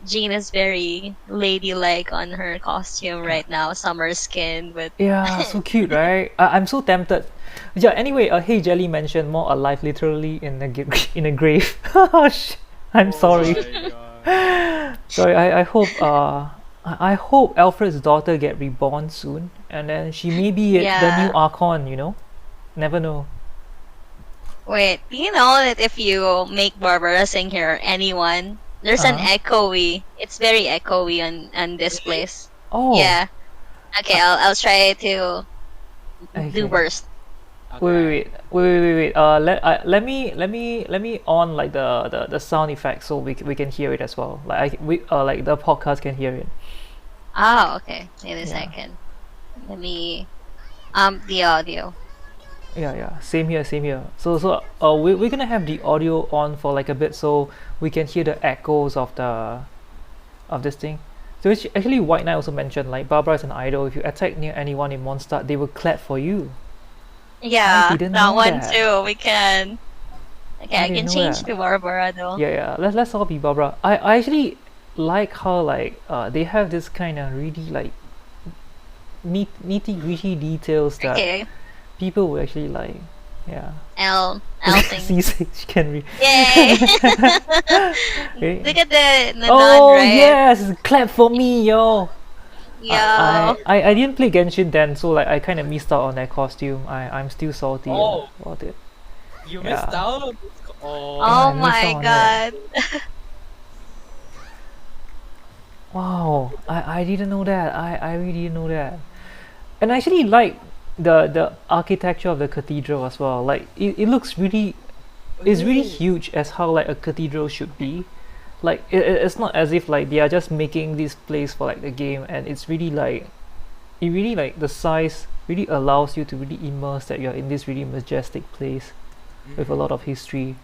Jean is very ladylike on her costume right now, summer skin, but Yeah, so cute, right? I'm so tempted. Yeah. Anyway, Hey Jelly mentioned more alive, literally in in a grave. I'm sorry. Oh my god. Sorry. I hope I hope Alfred's daughter get reborn soon, and then she may be the Yeah. new Archon. Never know. wait, do you know that if you make Barbara sing here or anyone, there's an Uh-huh. echoey. It's very echoey on this place. Oh. Yeah. Okay, I'll try to do Okay. burst. Wait. Let me on like the sound effect so we can hear it as well. Like the podcast can hear it. Oh, okay. Wait a Yeah. second. Let me the audio. Yeah. Same here. We're gonna have the audio on for like a bit so we can hear the echoes of this thing. So actually, White Knight also mentioned like Barbara is an idol. If you attack near anyone in Mondstadt, they will clap for you. Yeah, didn't that know one that. too. We can. Okay, I didn't can know change that. to Barbara though. Yeah. Let's all be Barbara. I actually like how like they have this kind of really like nitty gritty details that Okay. people will actually like. Yeah. L thing. C6 can read. Yay! Okay. Look at the nun, Oh right? yes, clap for me, yo. Yo. I didn't play Genshin then, so like I kind of missed out on that costume. I'm still salty Oh. about it. You Yeah. missed out. Oh. I Oh missed my out on that. god. Wow, I didn't know that. I really didn't know that. And I actually like the architecture of the cathedral as well. Like it looks really, it's really huge as how like a cathedral should be. Like it's not as if like they are just making this place for like the game, and it's really like it really like the size really allows you to really immerse that you're in this really majestic place with a lot of history.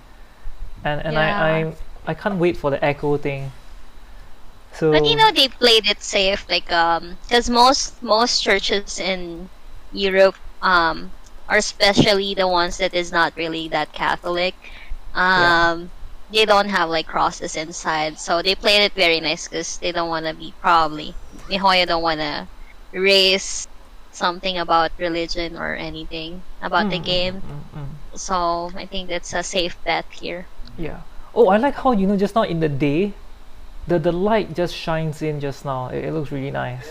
And Yeah. I can't wait for the echo thing. So But you know they played it safe, like because most churches in Europe or especially the ones that is not really that Catholic, yeah. they don't have like crosses inside, so they played it very nice because they don't want to be probably Mihoyo don't want to raise something about religion or anything about the game. So I think that's a safe bet here. Yeah. Oh, I like how just now in the day, the light just shines in just now. It looks really nice.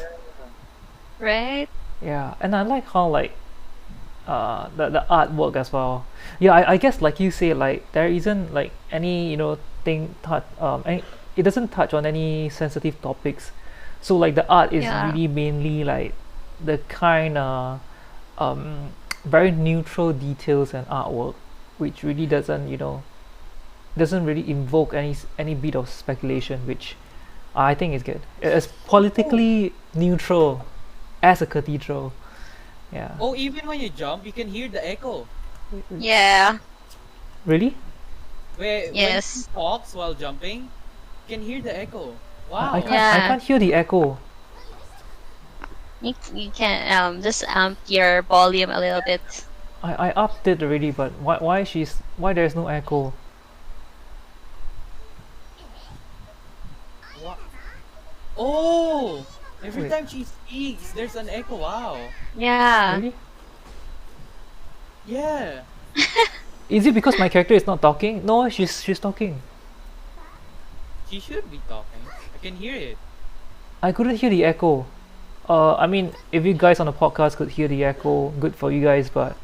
Right? Yeah, and I like how like the artwork as well. Yeah, I guess like you say, like there isn't like any thing it doesn't touch on any sensitive topics. So like the art is Yeah. really mainly like the kind of um very neutral details and artwork, which really doesn't really invoke any bit of speculation, which I think is good. It's politically neutral as a cathedral. Yeah. Oh, even when you jump, you can hear the echo. Yeah. Really? When Yes. he talks while jumping, you can hear the echo. Wow. I can't Yeah. hear the echo. You can just amp your volume a little bit. I upped it already, but why there's no echo? Wow. Oh, every Wait. time she speaks, there's an echo. Wow. Yeah. Really? Yeah. Is it because my character is not talking? No, she's talking. She should be talking. I can hear it. I couldn't hear the echo. I mean, if you guys on the podcast could hear the echo, good for you guys, but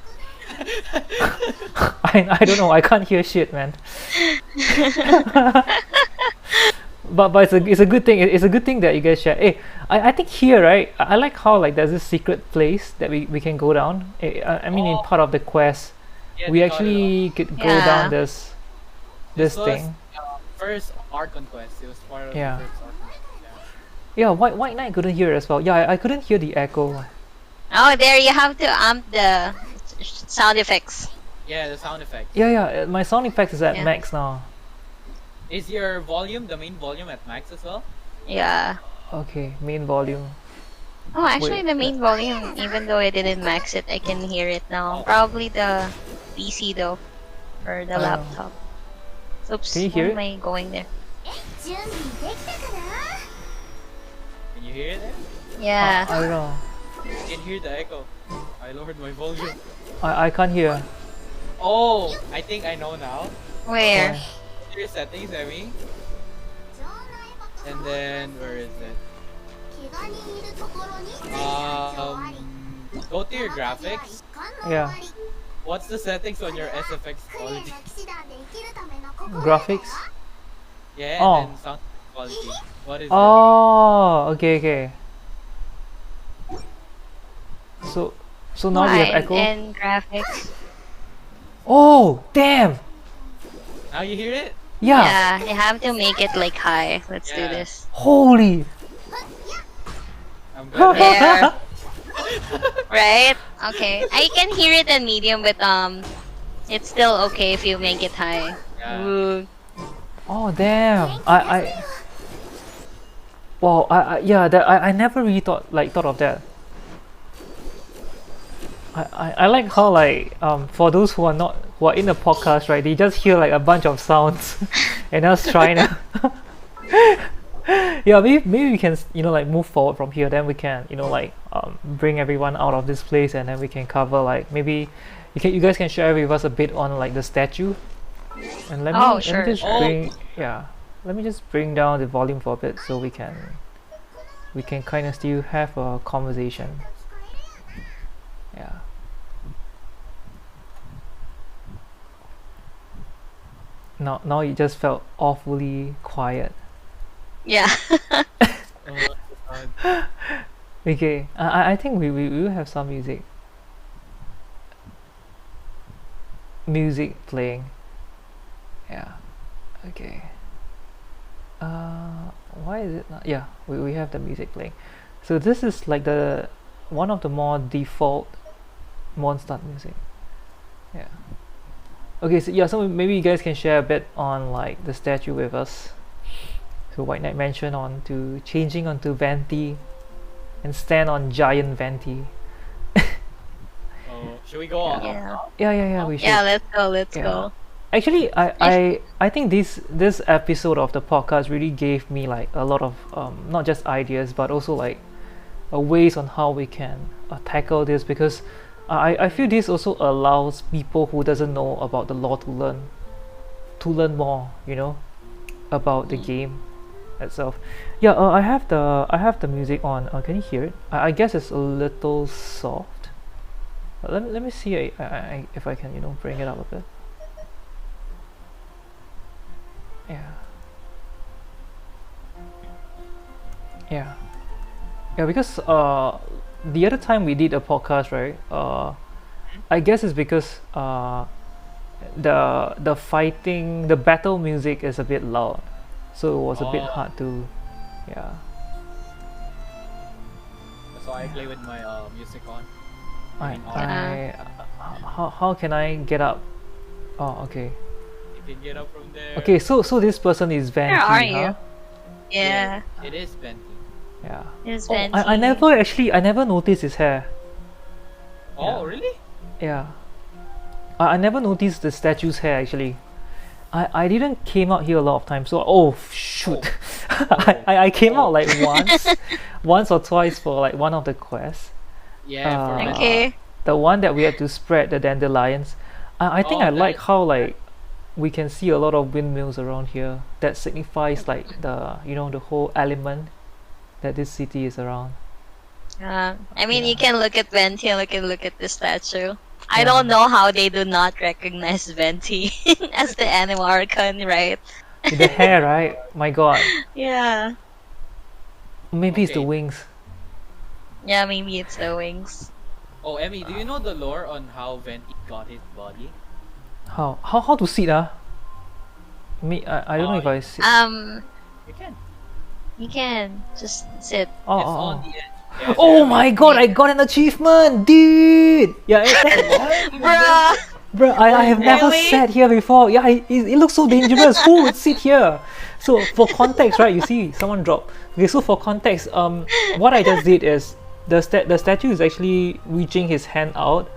I don't know. I can't hear shit, man. But it's a good thing. It's a good thing that you guys share. Hey, I think here, right? I like how like there's this secret place that we can go down. I mean, in Oh. part of the quest, Yeah, we they got it actually could go Yeah. down this This was, thing. first art conquest. It was part of Yeah. the first art conquest. Yeah, White Knight couldn't hear it as well. Yeah, I couldn't hear the echo. Oh, there you have to amp the sound effects. Yeah, the sound effect. Yeah. My sound effects is at Yeah. max now. Is your volume, the main volume, at max as well? Yeah. Okay, main volume. Oh, actually, Wait, the main volume, even though I didn't max it, I can hear it now. Probably the PC though, or the Oh. laptop. Oops, Can you hear why am I going there? Can you hear it? Yeah. I don't know. You can hear the echo. I lowered my volume. I can't hear. Oh, I think I know now. Where? Your settings, I mean. And then where is it? Go to your graphics. Yeah. What's the settings on your SFX quality? Graphics. Yeah, Oh. and then sound quality. What is Oh, okay. So now we have Why? echo. And graphics. Oh, damn! Now you hear it? Yeah. Yeah, you have to make it like high. Let's do Yeah. this. Holy. I'm good. There. Right? Okay. I can hear it in medium, but it's still okay if you make it high. Yeah. Ooh. Oh, damn. Wow, yeah, that I never really thought of that. I like how like for those who are in the podcast, right, they just hear like a bunch of sounds and us trying to yeah, maybe we can like move forward from here, then we can like bring everyone out of this place, and then we can cover like maybe you guys can share with us a bit on like the statue, and let me Sure. just bring let me just bring down the volume for a bit so we can kind of still have a conversation. Yeah. Now it just felt awfully quiet. Yeah. Oh, God. Okay, I think we will have some music playing. Yeah. Okay. Why is it not? Yeah, we have the music playing. So this is like the one of the more default Mondstadt music. Yeah. Okay, so maybe you guys can share a bit on like the statue with us. So White Knight mentioned on to changing onto Venti and stand on giant Venti. Oh, should we go on? Yeah. Yeah, we should. Yeah, let's go. Let's Yeah. go. Actually, I think this episode of the podcast really gave me like a lot of not just ideas but also like ways on how we can tackle this, because I feel this also allows people who doesn't know about the lore to learn more, about the game itself. Yeah, I have the music on. Can you hear it? I guess it's a little soft. Let me see if I can bring it up a bit. Yeah, because the other time we did a podcast, right, I guess it's because the fighting, the battle music is a bit loud, so it was a bit hard to That's why I play with my music on. How can I get up? Oh, okay. You can get up from there. Okay, so this person is Venti, Where are huh? you? Yeah. It is Venti. Yeah. It's Oh, Venti. I never noticed his hair. Oh, Yeah. really? Yeah. I never noticed the statue's hair actually. I didn't came out here a lot of times, so shoot. I came out like once or twice for like one of the quests. Yeah. For Venti. Okay. The one that we had to spread the dandelions. I think I like how like we can see a lot of windmills around here. That signifies like the the whole element that this city is around. I mean, Yeah. you can look at Venti and look at the statue. I Yeah. don't know how they do not recognize Venti as the animal archon, right? With the hair, right? My God. Yeah. Maybe it's the Okay. wings. Yeah, maybe it's the wings. Oh, Emmy, do you know the lore on how Venti got his body? How to sit I don't know if I sit. You can. You can just sit. It's on the edge. Yeah, so Oh Emmy- my God! I got an achievement, dude. Yeah, Bruh! bro. I have never Really? sat here before. Yeah, it looks so dangerous. Who would sit here? So for context, right? You see, someone dropped. Okay, so for context, what I just did is the statue is actually reaching his hand out,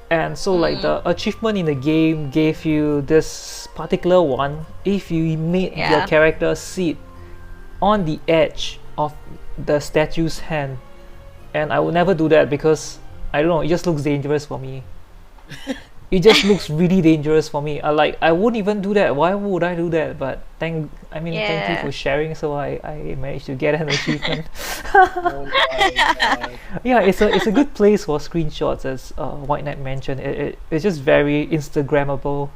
and so like the achievement in the game gave you this particular one if you made your Yeah. character sit on the edge of the statue's hand. And I would never do that because I don't know, it just looks dangerous for me. It just looks really dangerous for me. I wouldn't even do that. Why would I do that? But thank you Yeah. for sharing, so I managed to get an achievement. Oh my God. Yeah, it's a good place for screenshots, as White Knight mentioned. It's just very Instagrammable.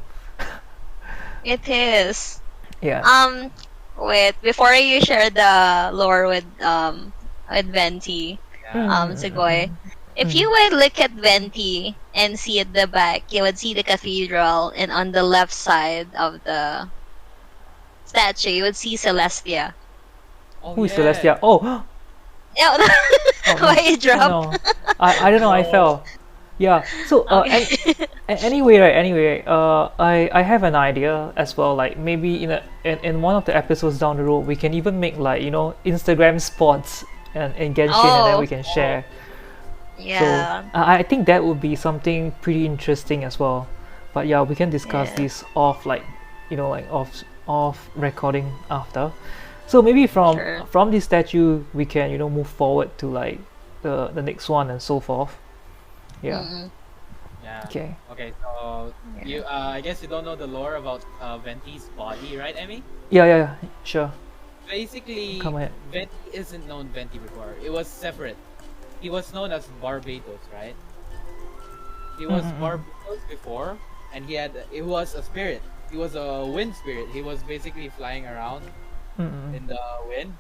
It is. Yeah. Wait, before you share the lore with Venti, Mm. Segoy, If you would look at Venti and see at the back, you would see the cathedral, and on the left side of the statue, you would see Celestia. Oh Who is yeah. Celestia? Oh, Oh, oh no. why you Oh drop? no. I don't know. I No. fell. Yeah. So Okay. anyway, right. Anyway, I have an idea as well. Like maybe in one of the episodes down the road, we can even make like Instagram spots and in Genshin, and then Oh, we can share. So yeah. I think that would be something pretty interesting as well. But yeah, we can discuss Yeah. this off like off recording after. So maybe Sure. from this statue we can move forward to like the next one and so forth. Yeah. Mm-mm. Yeah. Okay. Okay, so Yeah. you I guess you don't know the lore about Venti's body, right, Emmy? Yeah. Sure. Basically, Come ahead. Venti isn't known Venti before. It was separate. He was known as Barbatos, right? He was Mm-mm-mm. Barbatos before, and he was a spirit. He was a wind spirit. He was basically flying around Mm-mm. in the wind.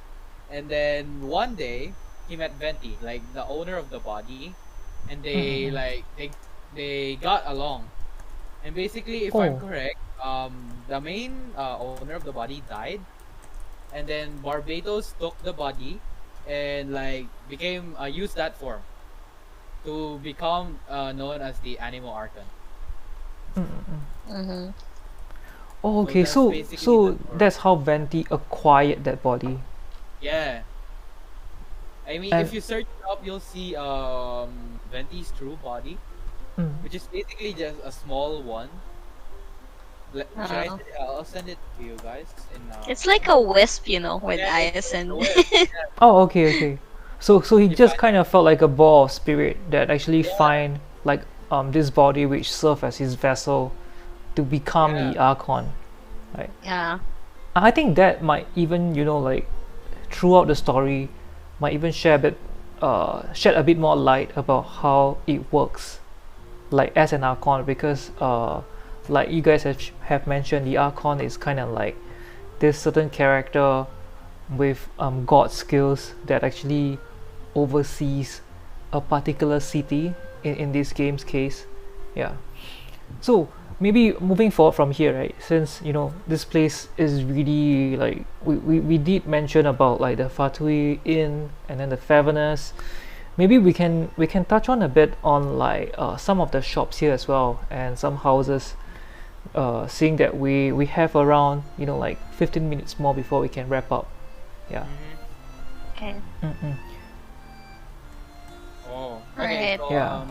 And then one day he met Venti, like the owner of the body, and they Mm-mm. like they got along. And basically, if I'm Oh. correct, the main owner of the body died, and then Barbados took the body and like became used that form to become known as the Animal Archon. Mm-mm. Mm-hmm. Oh, So okay. that's So basically so the lore. that's how Venti acquired that body. Yeah. I mean, And if you search it up, you'll see Venti's true body, mm, which is basically just a small one. Should I? Oh. I'll send it to you guys in. It's like a wisp, with Yeah, eyes it's and. a web. Yeah, oh, okay. So he you just find kind of felt like a ball of spirit that actually Yeah, find like this body which served as his vessel to become yeah. the Archon. Right. Yeah. I think that might even like throughout the story might even shed a bit more light about how it works like as an Archon, because like you guys have mentioned, the Archon is kind of like this certain character with god skills that actually oversees a particular city in this game's case. Yeah. So maybe moving forward from here, right? Since this place is really like we did mention about like the Fatui Inn and then the Feverness. Maybe we can touch on a bit on like some of the shops here as well and some houses. Seeing that we have around like 15 minutes more before we can wrap up. Yeah. Mhm. Okay. Mm-mm. Oh. Okay. Alright. So Yeah.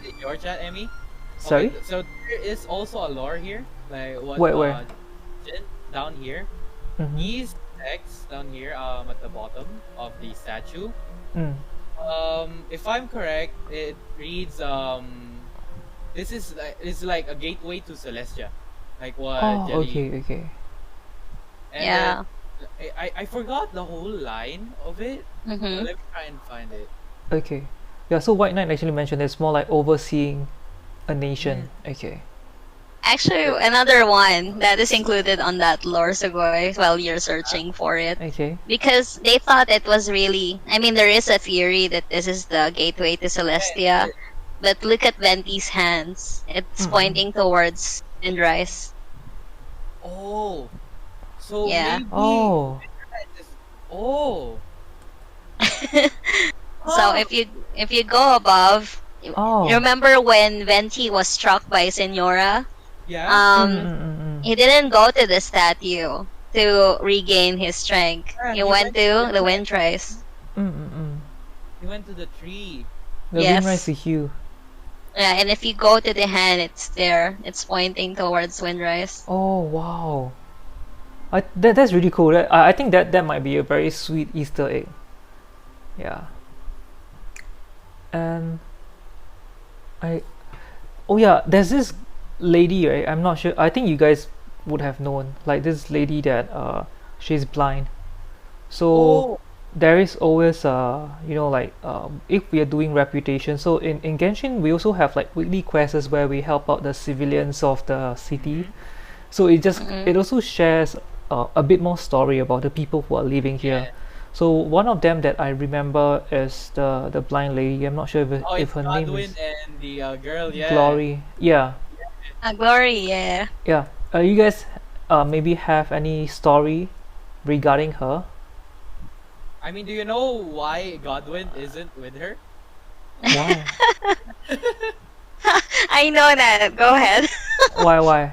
in your chat, Emmy. Sorry. Okay. So there is also a lore here, like what Where? Jin down here. Mm-hmm. These text down here at the bottom of the statue. Mm. If I'm correct, it reads this is like a gateway to Celestia, like what Oh, Jelly. okay. And Yeah. then I forgot the whole line of it. But Mm-hmm. let me try and find it. Okay. Yeah, so White Knight actually mentioned it's more like overseeing a nation. Okay. Actually, another one that is included on that lore Sugoi while you're searching for it. Okay. Because they thought it was really. I mean, there is a theory that this is the gateway to Celestia. But look at Venti's hands. It's Mm-mm. pointing towards Windrise. Oh, so Yeah. maybe Oh. oh So if you go above, Oh. you remember when Venti was struck by Senora? yeah. He didn't go to the statue to regain his strength. Yeah, He he went went to to the the Windrise. He went to the tree. The Yes. Windrise Hue. Yeah, and if you go to the hand, it's there. It's pointing towards Windrise. Oh wow. That's really cool. I think that might be a very sweet Easter egg. Yeah. And oh yeah, there's this lady, right? I'm not sure. I think you guys would have known, like this lady that she's blind. So Oh, there is always like if we are doing reputation. So in Genshin we also have like weekly quests where we help out the civilians of the city. So it Mhm. also shares a bit more story about the people who are living here. yeah. So one of them that I remember is the blind lady. I'm not sure Oh, if it's her name Godwin is and the girl. Yeah. Glory. Yeah, Glory, yeah. yeah. You guys maybe have any story regarding her? I mean, do you know why Godwin isn't with her? Why? I know that. Go ahead. Why?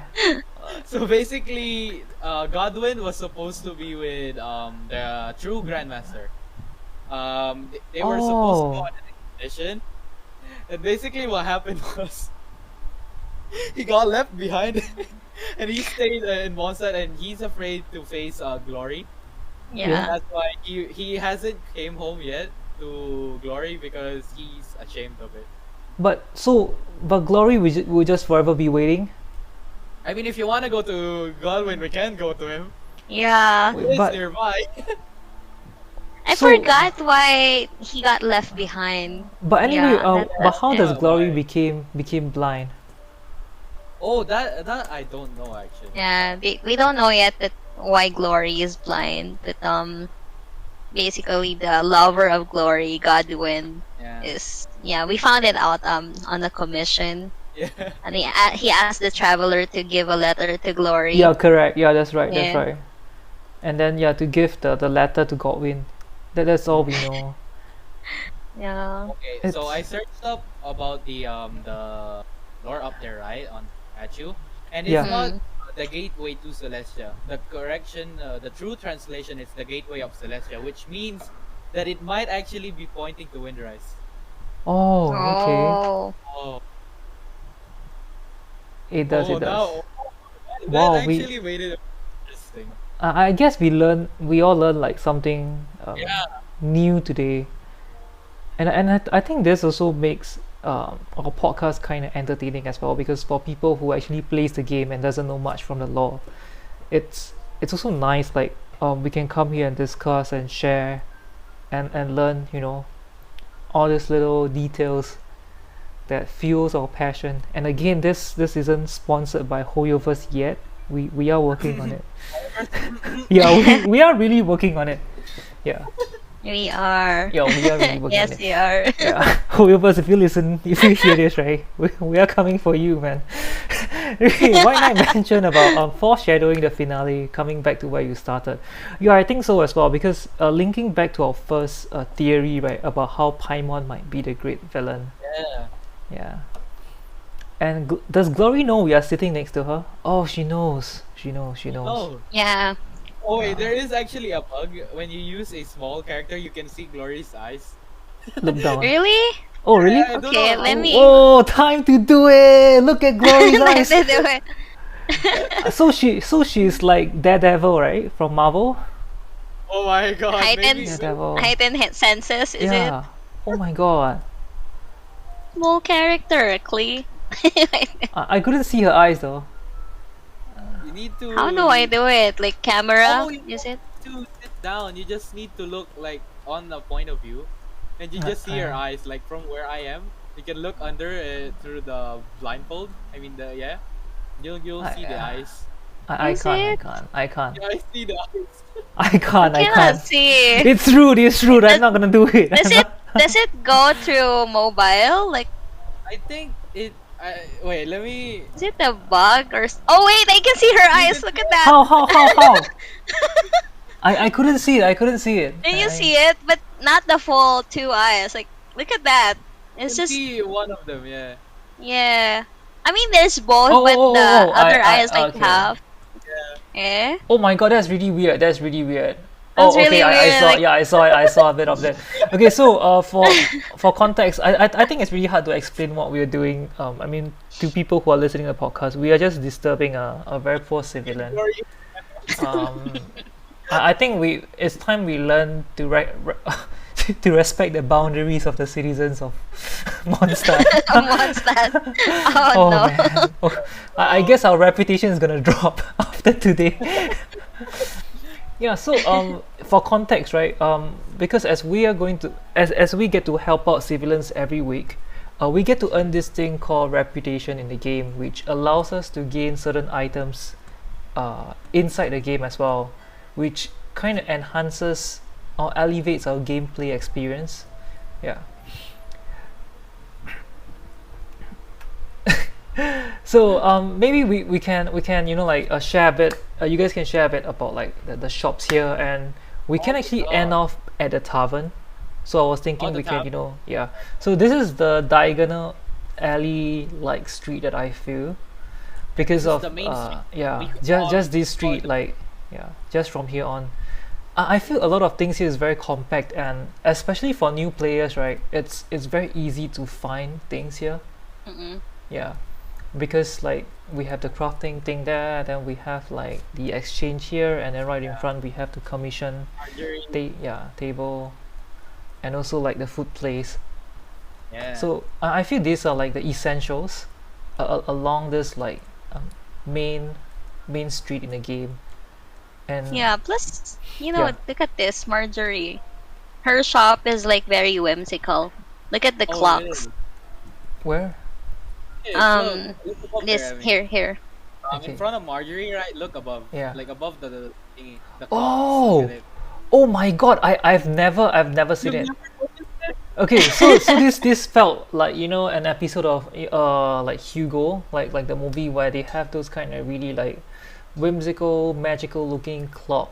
So basically, Godwin was supposed to be with the true Grandmaster. They were supposed to go Oh, on an expedition, and basically what happened was he got left behind, and he stayed in Mondstadt, and he's afraid to face Glory. yeah. Yeah. That's why he hasn't came home yet to Glory because he's ashamed of it. But Glory will just forever be waiting. I mean, if you want to go to Godwin, we can go to him. Yeah. Wait, It's but nearby. I so forgot why he got left behind. but anyway, Yeah, but how does it. Glory Why? became blind? Oh, that I don't know actually. Yeah, we don't know yet that why Glory is blind, but basically the lover of Glory, Godwin, Yeah. is, yeah, we found it out on the commission, Yeah. and he asked the traveler to give a letter to Glory. Yeah, correct. Yeah, that's right. That's Yeah. right. And then yeah, to give the letter to Godwin. That's all we know. Yeah. Okay, so I It's searched up about the lore up there, right, on Statue, and it's yeah. not Mm. the gateway to Celestia. The correction, the true translation is the gateway of Celestia, which means that it might actually be pointing to Windrise. Oh, okay. Oh. Oh, It does. oh It does. no, that Wow. actually made it interesting. I guess we all learn like something Yeah, new today, and I think this also makes our podcast kind of entertaining as well, because for people who actually plays the game and doesn't know much from the lore, it's also nice, like we can come here and discuss and share and learn, all these little details that fuels our passion. And again, this isn't sponsored by Hoyoverse yet. We are working on it. Yeah, we are really working on it. Yeah, We are. yeah, we are really working on Yes, it. we are. Yeah, Hoyoverse, if you hear this, right, we are coming for you, man. Okay, why not mention about foreshadowing the finale, coming back to where you started? Yeah, I think so as well, because linking back to our first theory, right, about how Paimon might be the great villain. yeah. Yeah. And does Glory know we are sitting next to her? Oh, she knows. She knows. She knows. Oh, Yeah. oh wait, there is actually a bug when you use a small character. You can see Glory's eyes. Look down. Really? Oh, really? I don't Okay, know. let me. Oh, time to do it! Look at Glory's eyes. Let's do it. So she's like Daredevil, right? From Marvel. Oh my god, maybe. Daredevil. Heightened senses, is it? Yeah. Oh my god. Small character, Klee. I couldn't see her eyes though. You need to. How do I do it? Like camera? Oh, you Is it? to sit down. You just need to look like on the point of view, and you just see her eyes like from where I am. You can look under through the blindfold. I mean the yeah. You'll see the eyes. I Is can't. it? I can't. Yeah, I see the eyes. I can't. I Cannot can't. see. It's rude. It's rude. I'm not gonna do it. Does I'm it does it go through mobile? Like, I think it. Wait, let me. is it a bug or? Oh wait, I can see her eyes. Look at that. How? I couldn't see it. I couldn't see it. Can you see it? But not the full two eyes. Like, look at that. I It's can just, see one of them. Yeah. yeah. I mean, there's both, Oh, but oh, the oh, other I- eyes like okay. half. Yeah. Yeah. Oh my god, that's really weird. That's really weird. That's Oh, okay. really I weird, saw. like- Yeah, I saw it. I saw a bit of that. Okay, so for context, I think it's really hard to explain what we're doing. I mean, to people who are listening to the podcast, we are just disturbing a very poor civilian. Glory. Um, I think it's time we learn to to respect the boundaries of the citizens of Mondstadt. Mondstadt. Oh, Oh no. man. Oh, I guess our reputation is gonna drop after today. Yeah, so for context, right? Because as we are going to as we get to help out civilians every week, we get to earn this thing called reputation in the game, which allows us to gain certain items inside the game as well, which kind of enhances or elevates our gameplay experience. Yeah. So maybe we can like share a bit. You guys can share a bit about like the shops here, and we can Oh, actually sure. end off at the tavern. So I was thinking the we can tavern. yeah. So this is the diagonal alley like street that I feel because This is of the main street. We yeah, could just this call it street the like yeah, just from here on. I feel a lot of things here is very compact, and especially for new players, right? It's very easy to find things here. Mm-mm. Yeah, because like we have the crafting thing there, then we have like the exchange here, and then right in front we have the commission margarine. table, and also like the food place. Yeah. So I feel these are like the essentials along this like um, main main street in the game, and Yeah, plus, yeah. look at this, Marjorie. Her shop is like very whimsical. Look at the Oh, clocks. really? Where? Yes, Um, look above there, this I mean. here. In Okay. front of Marjorie, right? Look above. Yeah. Like above the thingy. The clocks. Look Oh, at it. oh my God! I've never seen You've it. never noticed it? Okay, so this felt like an episode of like Hugo, like the movie where they have those kind of really like whimsical, magical looking clock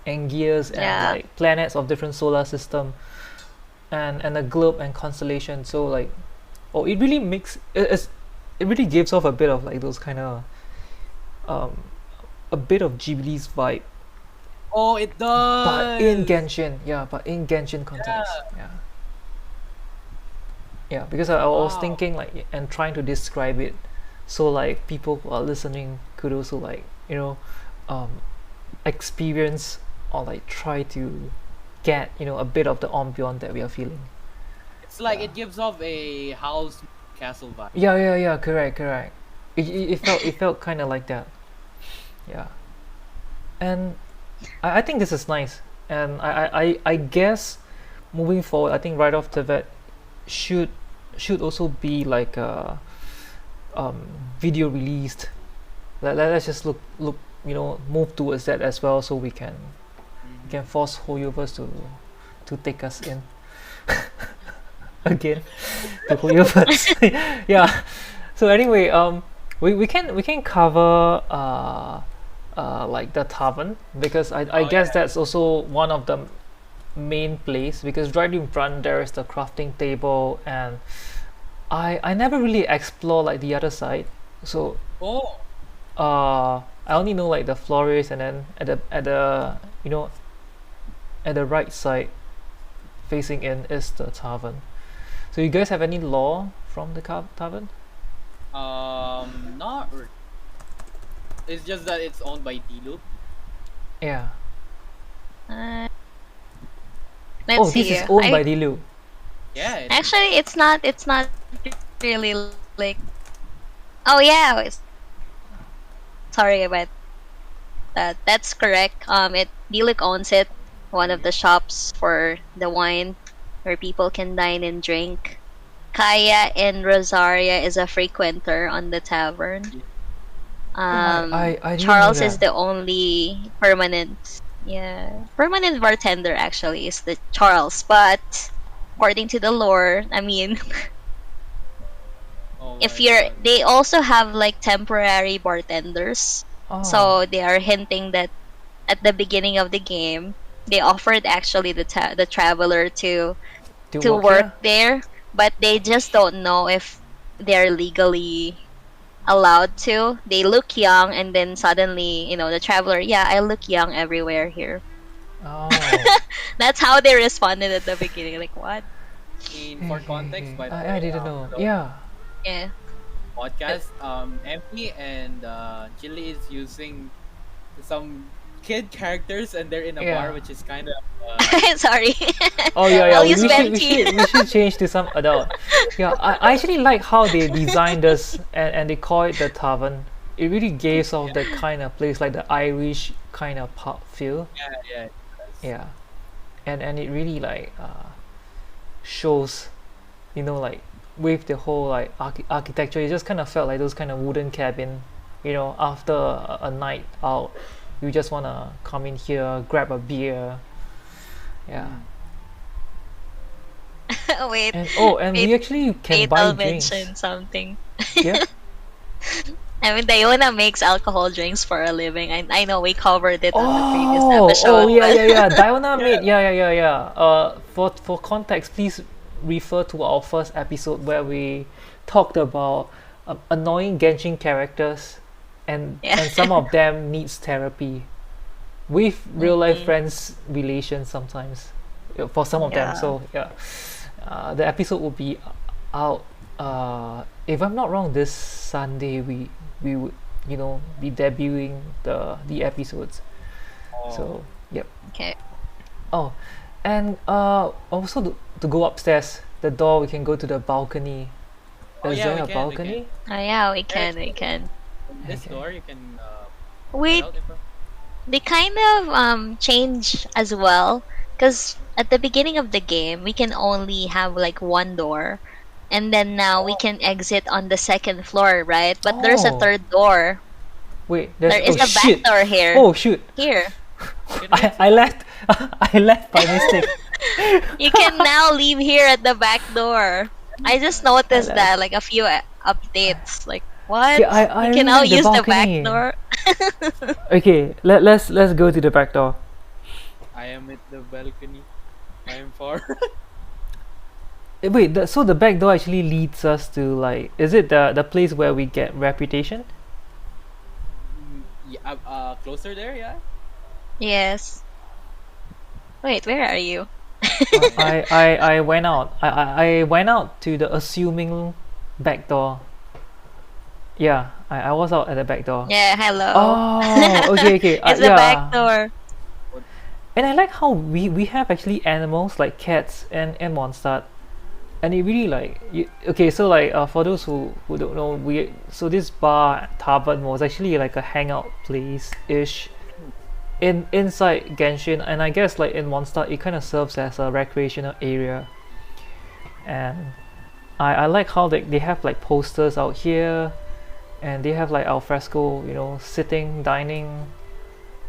and gears and Yeah. like planets of different solar system and a globe and constellation. So like, oh, it really it really gives off a bit of like those kind of um a bit of Ghibli's vibe, Oh, it but in does. Genshin, yeah, but in Genshin context, yeah. Yeah, because I was Wow. thinking like and trying to describe it, so like people who are listening could also like um, experience or like try to get a bit of the ambience that we are feeling. It's like Yeah, it gives off a house castle vibe. yeah, correct. It felt kind of like that. Yeah, and I think this is nice, and I guess moving forward, I think right off the bat should should also be like a um, video released. Let's just look move towards that as well, so we can Hmm. force Hoyoverse to take us in again to Hoyoverse. Yeah. So anyway, we can cover like the tavern, because I Oh guess yeah. that's also one of the main place, because right in front there is the crafting table, and I never really explore like the other side. So Oh. I only know like the florist, and then at the you know at the right side facing in is the tavern. So you guys have any lore from the tavern? Not. It's just that it's owned by D-Loop. Yeah. Uh, Oh, let's this see. is owned by I Dilu. Yeah, it is. actually it's not really like. Oh yeah, sorry about that. That's correct. It Dilik owns it. One of the shops for the wine, where people can dine and drink. Kaya in Rosaria is a frequenter on the tavern. Oh, I didn't know Charles is that. the only permanent bartender actually is the Charles. But according to the lore, I mean, Oh if my you're, god. they also have like temporary bartenders. Oh, So they are hinting that at the beginning of the game, they offered actually the traveler to to work work here? there, but they just don't know if they're legally allowed to. They look young, and then suddenly, the traveler, yeah, I look young everywhere here. Oh, That's how they responded at the beginning. Like, what? For context, by the I way, didn't know. the Yeah. Yeah. podcast, Emmy and Chili is using some kid characters, and they're in a bar, Yeah. which is kind of Sorry. Oh yeah, I'll we, use we should we Venti. should we should change to some adult. Yeah, I actually like how they designed this, and they call it the tavern. It really gives off that kind of place, like the Irish kind of pub feel. yeah. Yes. Yeah, and it really like shows, like with the whole like architecture, it just kind of felt like those kind of wooden cabin. After a night out, you just wanna come in here, grab a beer, Yeah. Wait, And wait, we actually can wait, buy I'll drinks. mention something. Yeah. I mean, Diona makes alcohol drinks for a living. I know we covered it on the previous Oh episode, yeah, but yeah, yeah. Diona Yeah. made, yeah. For context, please refer to our first episode where we talked about annoying Genshin characters, yeah. and some of them needs therapy with real life Mhm. friends relations sometimes, for some of them. Yeah. So yeah, the episode will be out. If I'm not wrong, this Sunday we would be debuting the episodes. Oh. So yep. Okay. Oh, and also to go upstairs, the door we can go to the balcony. Oh Is yeah, there we a can. We can. balcony? Oh yeah, we There's can. We can. from this Okay. door you can get Wait, out in front. they kind of change as well, because at the beginning of the game we can only have like one door, and then now we Oh, can exit on the second floor, right? But there's a Oh, third door. wait. There There's is oh a back shit. door here. Oh shoot. Here. can we exit? I left. I left by mistake. You can now leave here at the back door. I just noticed left. that like a few updates. Like what? Yeah, I You can really now like the use the back balcony. door. Okay, let's go to the back door. I am at the balcony. I am far. Wait, so the back door actually leads us to, like, is it the place where we get reputation? Yeah, closer there. Yeah. Yes. Wait, where are you? I went out. I went out to the assuming back door. Yeah, I was out at the back door. Yeah, hello. Oh, okay. It's the back door. And I like how we have actually animals like cats and Mondstadt, and it really like okay. So like for those who don't know, this bar tavern was actually like a hangout place ish inside Genshin, and I guess like in Mondstadt it kind of serves as a recreational area. And I like how they have like posters out here, and they have like al fresco, sitting, dining,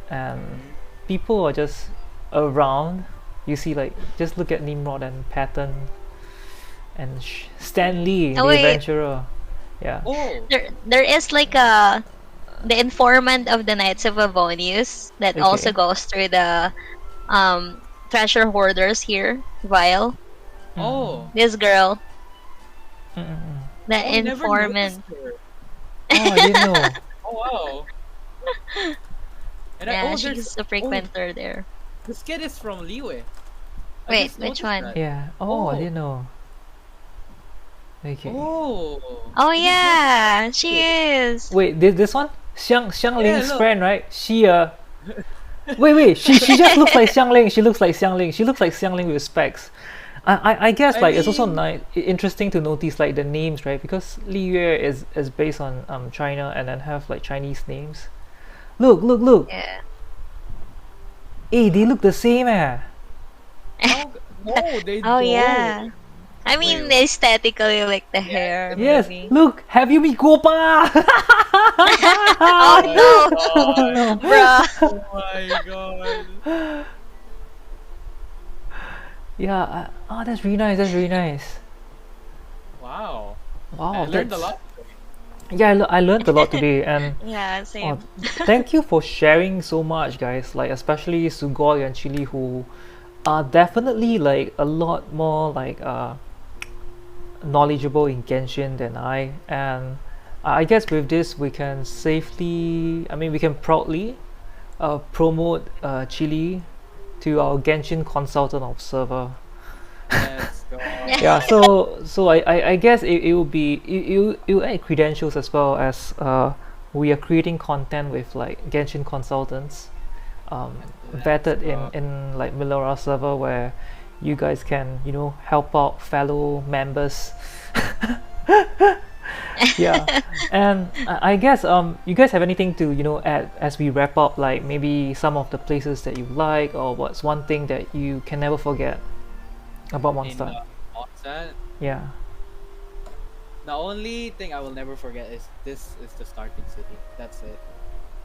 and people are just around. You see, like, just look at Nimrod and Patton and Stanley, Oh the wait, adventurer. Yeah. Oh. there is like the informant of the Knights of Avonius that also Okay. goes through the treasure hoarders here, Vile. Oh. This girl, Mm-mm. the Oh, never informant. noticed her. Oh, I didn't know. Oh wow. And Yeah, there's she's a frequenter there. this kid is from Liwe. I Wait, just which noticed one? that. Yeah. Oh, I Oh. didn't know. Okay. Oh. Oh I just yeah, she is. Wait, this one? Xiang Yeah, Ling's look. friend, right? She wait, she just looks like Xiang Ling. She looks like Xiang Ling. She looks like Xiang Ling with specs. I guess I like it's also mean, interesting to notice like the names, right? Because Li Yue is based on China, and then have like Chinese names. Look. Yeah. Hey, they look the same how, no, they Oh don't. yeah. I mean, Wait. aesthetically, like the hair, Yes, maybe. look, have you met Gopa? Oh no, Oh No. bruh. my god. Yeah, that's really nice. That's really nice. Wow. Wow, I learned a that's lot. yeah. I learned a lot today, and Yeah, oh, same. thank you for sharing so much, guys. Like especially Sugoi and Chili, who are definitely like a lot more like knowledgeable in Genshin than I. And I guess with this we can safely, I mean, we can proudly promote Chili to our Genshin consultant observer. Let's go. Yeah, so I guess it will be it will add credentials as well, as we are creating content with like Genshin consultants vetted in like Millora server, where you guys can help out fellow members. Yeah, and I guess you guys have anything to add as we wrap up, like maybe some of the places that you like, or what's one thing that you can never forget about In Mondstadt. Mondstadt, Yeah. the only thing I will never forget is this is the starting city. That's it.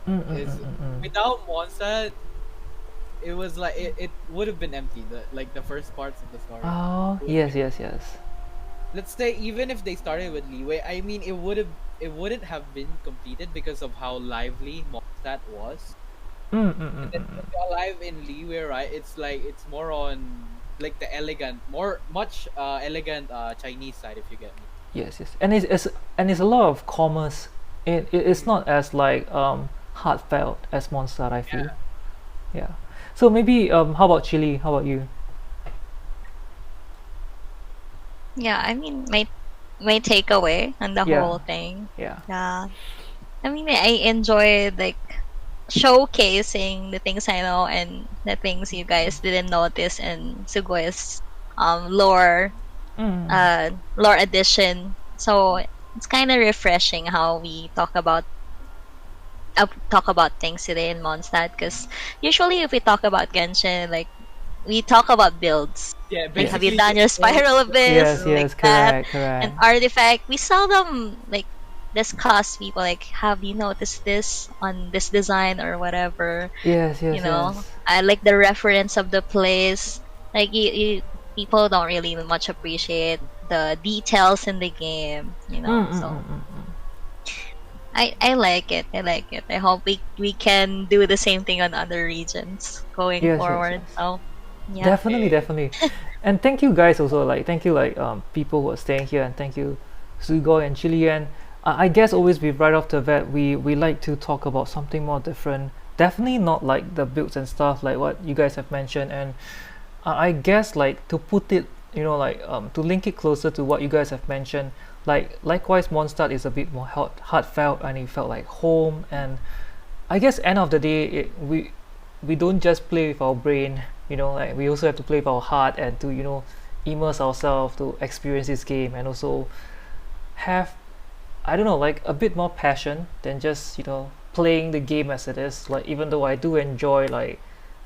Mm, mm, Is mm, mm, mm. without Mondstadt, it was like it would have been empty. The first parts of the story. Oh, Would have yes, been, yes, yes. let's say even if they started with leeway, I mean it wouldn't have been completed because of how lively Mondstadt was. And then when you're alive in leeway, right? It's like it's more on like the elegant, more much elegant Chinese side, if you get me. Yes, yes. And it's a lot of commerce. It's not as like heartfelt as Mondstadt, I feel. Yeah. Yeah. So maybe how about Chile? How about you? Yeah, I mean, my takeaway on the Yeah. whole thing. Yeah. Yeah, I mean, I enjoyed like showcasing the things I know and the things you guys didn't notice in Sugoy's lore Mm. lore edition. So it's kind of refreshing how we talk about things today in Mondstadt, because usually if we talk about Genshin, like we talk about builds. Yeah, Like, have you basically done just your Spiral Yes, Abyss? yes, Like that. correct, And correct. artifact, we seldom like discuss people like, have you noticed this on this design or whatever? Yes, You yes, know, yes. I like the reference of the place. Like people don't really much appreciate the details in the game. So I like it. I like it. I hope we can do the same thing on other regions going Yes, yes, forward. yes. So yeah. Definitely, definitely. And thank you guys also, like thank you like people who are staying here, and thank you Sugoi and Chilean. I guess always we right off the bat we like to talk about something more different. Definitely not like the builds and stuff like what you guys have mentioned. And I guess like to put it, like to link it closer to what you guys have mentioned, like likewise Mondstadt is a bit more heartfelt, and it felt like home. And I guess end of the day we don't just play with our brain, like we also have to play with our heart, and to immerse ourselves to experience this game, and also have, I don't know, like a bit more passion than just playing the game as it is. Like even though I do enjoy like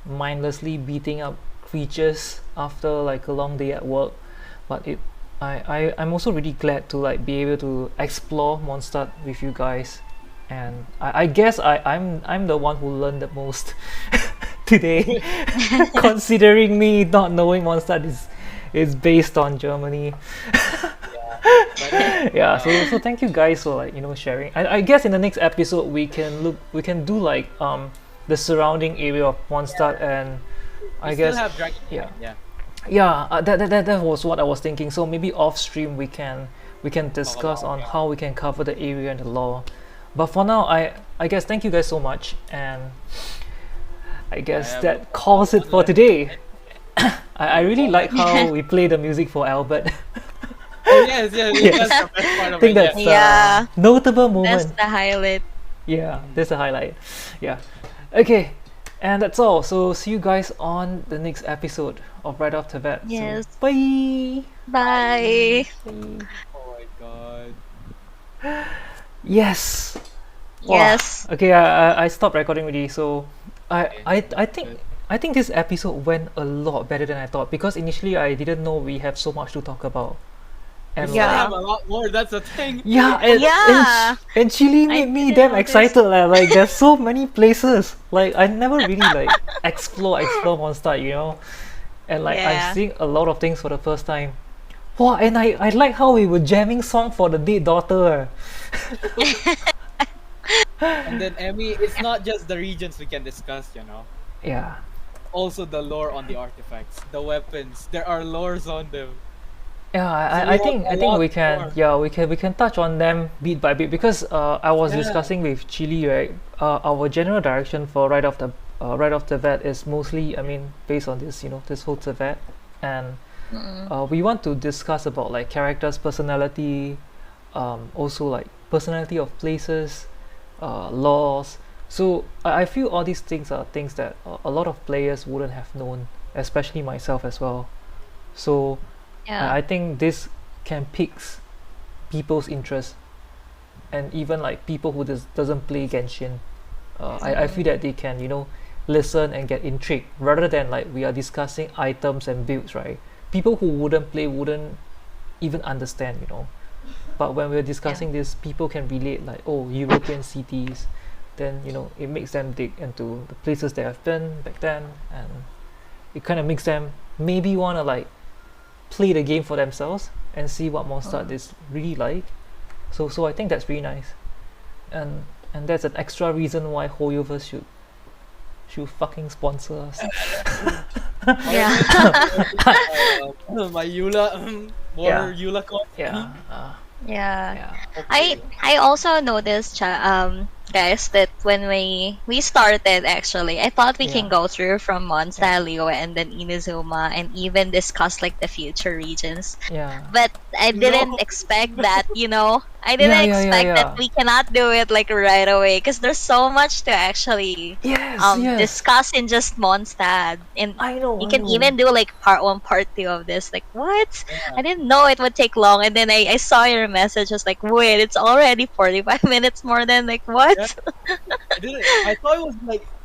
mindlessly beating up creatures after like a long day at work, but I'm also really glad to like be able to explore Mondstadt with you guys. And I guess I'm the one who learned the most today, considering me not knowing Mondstadt is based on Germany. but hey, Yeah, so thank you guys for like sharing. I guess in the next episode we can do like the surrounding area of Mondstadt. And we I still guess have Dragon. yeah. Yeah. Yeah, that was what I was thinking. So maybe off stream we can discuss about on how we can cover the area and the lore. But for now, I guess thank you guys so much, and I guess Yeah, that calls it for left. today. I really like how we play the music for Albert. Oh, yes, yes, Yes. that's the best part I of think it. that's Yeah. notable That's moment. the highlight. Yeah, that's a highlight. Yeah. Okay, and that's all. So see you guys on the next episode of Right Off the Bat. So, Yes. bye. Bye. Bye. Oh my god. Yes. Wow. Yes. Okay, I stopped recording already. So I think Good. I think this episode went a lot better than I thought, because initially I didn't know we have so much to talk about. We And still Yeah. have a lot more. That's the thing. yeah, and, Yeah. and Chile I made me didn't damn notice. excited. Like there's so many places. Like I never really like explore Mondstadt. And like Yeah. I'm seeing a lot of things for the first time. Wow, and I like how we were jamming song for the dead daughter. And then Emmy, it's not just the regions we can discuss. Yeah. Also the lore on the artifacts, the weapons. There are lores on them. Yeah, So I we think have I a think lot we can more. yeah we can touch on them bit by bit, because I was Yeah. discussing with Chile, right. Our general direction for right off the bat is mostly, I mean, based on this whole Teyvat. And we want to discuss about like characters' personality, also like personality of places, laws. So I feel all these things are things that a lot of players wouldn't have known, especially myself as well. So Yeah. I think this can pique people's interest, and even like people who doesn't play Genshin. I feel that they can listen and get intrigued, rather than like we are discussing items and builds, right? People who wouldn't play wouldn't even understand. But when we're discussing this, people can relate, like, oh, European cities, then it makes them dig into the places they have been back then, and it kind of makes them maybe want to like play the game for themselves and see what Mondstadt is really like. So I think that's really nice, and that's an extra reason why Hoyoverse should fucking sponsor us. Yeah. My Eula, more Yeah. Eula coin. Yeah. Yeah. Yeah. I also noticed, guys, that when we started, actually, I thought we can Yeah. go through from Mondstadt, Liyue, and then Inazuma, and even discuss like the future regions. Yeah. But I didn't No. expect that, I didn't expect that we cannot do it like right away, because there's so much to actually Yes. discuss in just Mondstadt, and I know. you can even do like part 1, part 2 of this. Like, what? I didn't know it would take long, and then I saw your message. I was like, wait, it's already 45 minutes more than, like, what? Yeah. I thought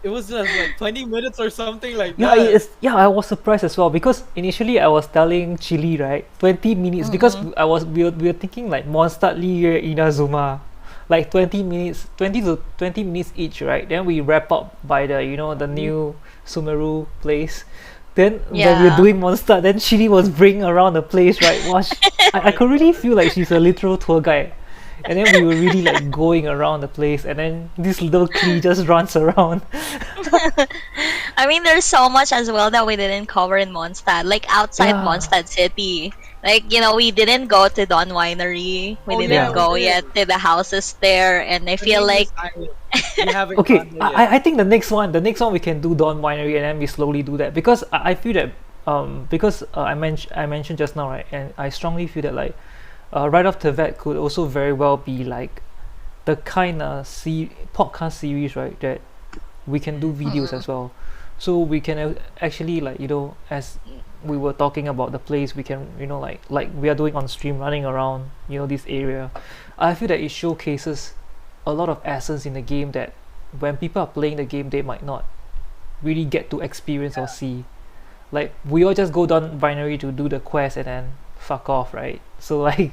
it was just like 20 minutes or something like Yeah, that. I was surprised as well, because initially I was telling Chili, right, 20 minutes, because we were thinking like Mondstadt, Liyue, Inazuma, like 20 minutes, 20 to 20 minutes each, right? Then we wrap up by the the new Sumeru place. Then when we were Yeah. doing Mondstadt, then Chili was bringing around the place, right? I could really feel like she's a literal tour guide. And then we were really like going around the place, and then this little Klee just runs around. I mean, there's so much as well that we didn't cover in Mondstadt, like outside Yeah. Mondstadt City. Like, we didn't go to Don Winery. We Oh, didn't yeah, go we yet to the houses there, and I feel like we haven't Okay, gone there yet. I think the next one we can do Dawn Winery, and then we slowly do that, because I feel that because I mentioned just now, right, and I strongly feel that like Right Off Teyvat could also very well be like the kind of podcast series, right, that we can do videos as well, so we can actually like as we were talking about the place, we can like we are doing on stream, running around this area. I feel that it showcases a lot of essence in the game that when people are playing the game they might not really get to experience or see. Like, we all just go down binary to do the quest and then fuck off, right? So like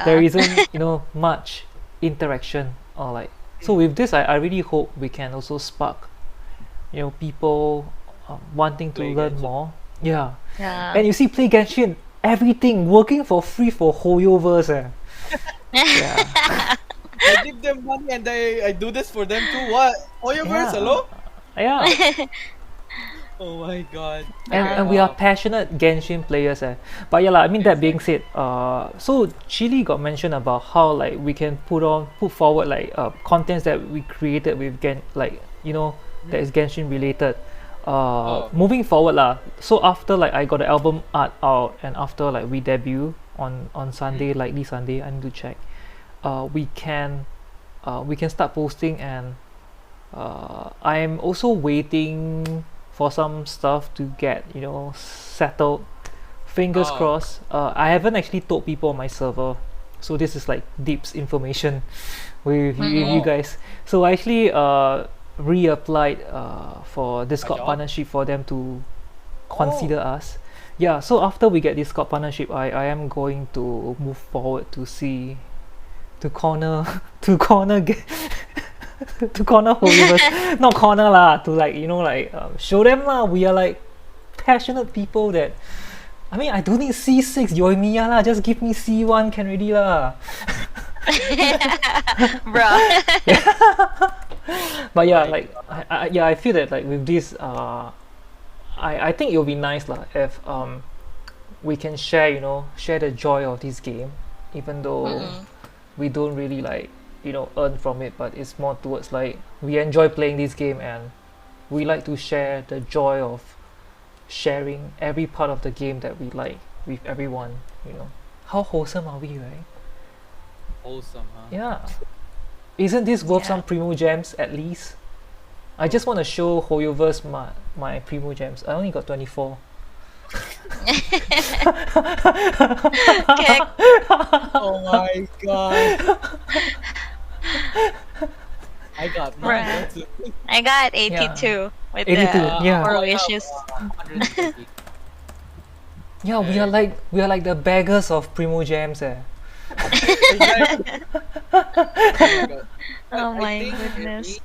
there isn't much interaction, or like, so with this I really hope we can also spark people wanting to Play learn Genshin. more. Yeah. yeah. And you see, play Genshin, everything working for free for Hoyoverse. Yeah. I give them money and I do this for them too. What? Hoyoverse, Yeah. hello? Yeah. Oh my god. And we are passionate Genshin players. But yeah, I mean, that being said, so Chili got mentioned about how like we can put forward like contents that we created with that is Genshin related. Moving forward lah. So after like I got the album art out, and after like we debut on Sunday, likely Sunday, I need to check. We can start posting, and I'm also waiting for some stuff to get settled. Fingers Oh. crossed. I haven't actually told people on my server, so this is like deeps information with you guys. So I actually reapplied for Discord job? partnership for them to consider us. Yeah, so after we get Discord partnership, I am going to move forward to see to corner to corner to corner Hoyoverse. Not corner lah, to like show them lah, we are like passionate people that, I mean, I don't need C6 Yoimiya lah, just give me C1 can already lah. Bro. But yeah, my like I feel that like with this I think it'll be nice lah if we can share the joy of this game, even though we don't really like earn from it, but it's more towards like we enjoy playing this game, and we like to share the joy of sharing every part of the game that we like with everyone. How wholesome are we, right? Wholesome, huh? Yeah. Isn't this worth Yeah. some Primo Gems at least? I just want to show Hoyoverse my Primo Gems. I only got 24. Okay. Oh my god. I got mine. Bruh. too. I got 82 with 82, the yeah. four I have, wishes. 150. Yeah, we are like the beggars of Primo Gems. Exactly. Oh my god. Oh I my think goodness.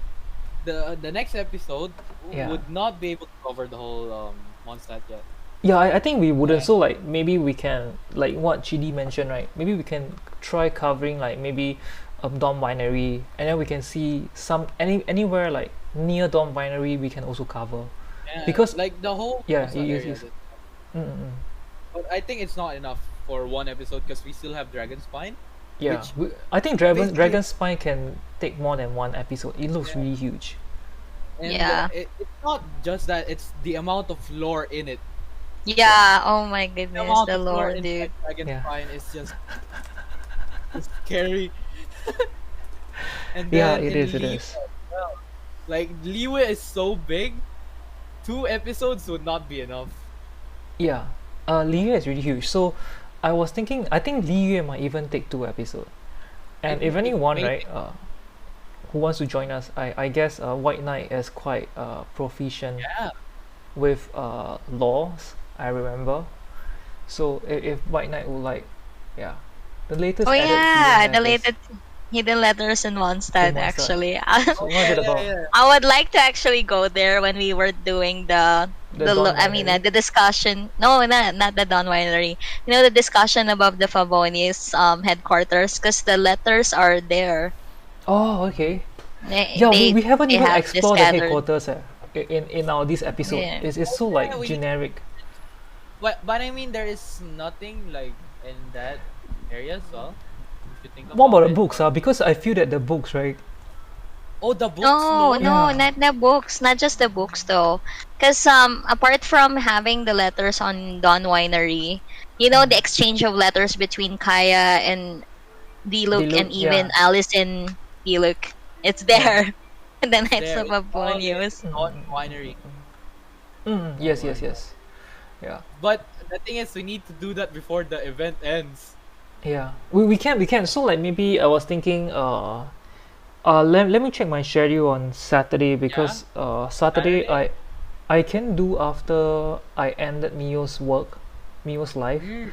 the next episode Yeah. would not be able to cover the whole Mondstadt yet. Yeah, I think we wouldn't. Yeah. So like maybe we can, like what Chidi mentioned, right? Maybe we can try covering like maybe Dawn Binary, and then we can see anywhere like near Dawn Binary we can also cover. Yeah, Because like the whole yeah, Mondstadt yes, area. yes. Mm-mm. But I think it's not enough for one episode because we still have Dragon Spine. Yeah, Which I think basically, Dragon Spine can take more than one episode. It looks yeah. really huge. And Yeah. it's not just that; it's the amount of lore in it. Yeah. Oh my The goodness, amount the of lore lore, inside dude. Dragon Yeah, Spine is just it's scary. And yeah, then it in is. It Liyue is. as well, like Liyue is so big, 2 episodes would not be enough. Yeah, Liyue is really huge. So I was thinking, I think Liyue might even take 2 episodes. And if It anyone, may right, who wants to join us, I guess White Knight is quite proficient yeah. with laws. I remember. So if White Knight would like, yeah, the latest Oh added yeah, season the have is latest hidden letters in in Mondstadt Mondstadt. actually. So Oh what's yeah, it yeah, about? yeah. I would like to actually go there when we were doing The Dawn Winery? the discussion. No, not the Don Winery. You know the discussion about the Favoni's headquarters because the letters are there. Oh, okay. They Yeah, they, we haven't they even have this explored the scattered. headquarters in our this episode. Yeah. It's Oh so yeah, like we need. generic. But I mean, there is nothing like in that area as well. If you think What about about the it. books? Because I feel that the books, right? Oh, the books No, lore. no, Yeah. not the books, not just the books though. Because apart from having the letters on Don Winery, you know the Mm. exchange of letters between Kaya and They Diluc look, and yeah. even Alice and Diluc. It's Yeah. there. The It's Knights there. of It's all in Abonius. on Mm. winery. Yes, Oh my yes, god. yes. Yeah. But the thing is, we need to do that before the event ends. Yeah. We can. So like maybe I was thinking let me check my schedule on Saturday Yeah, because Saturday Saturday. I can do after I ended Mio's live. Mm. Mm.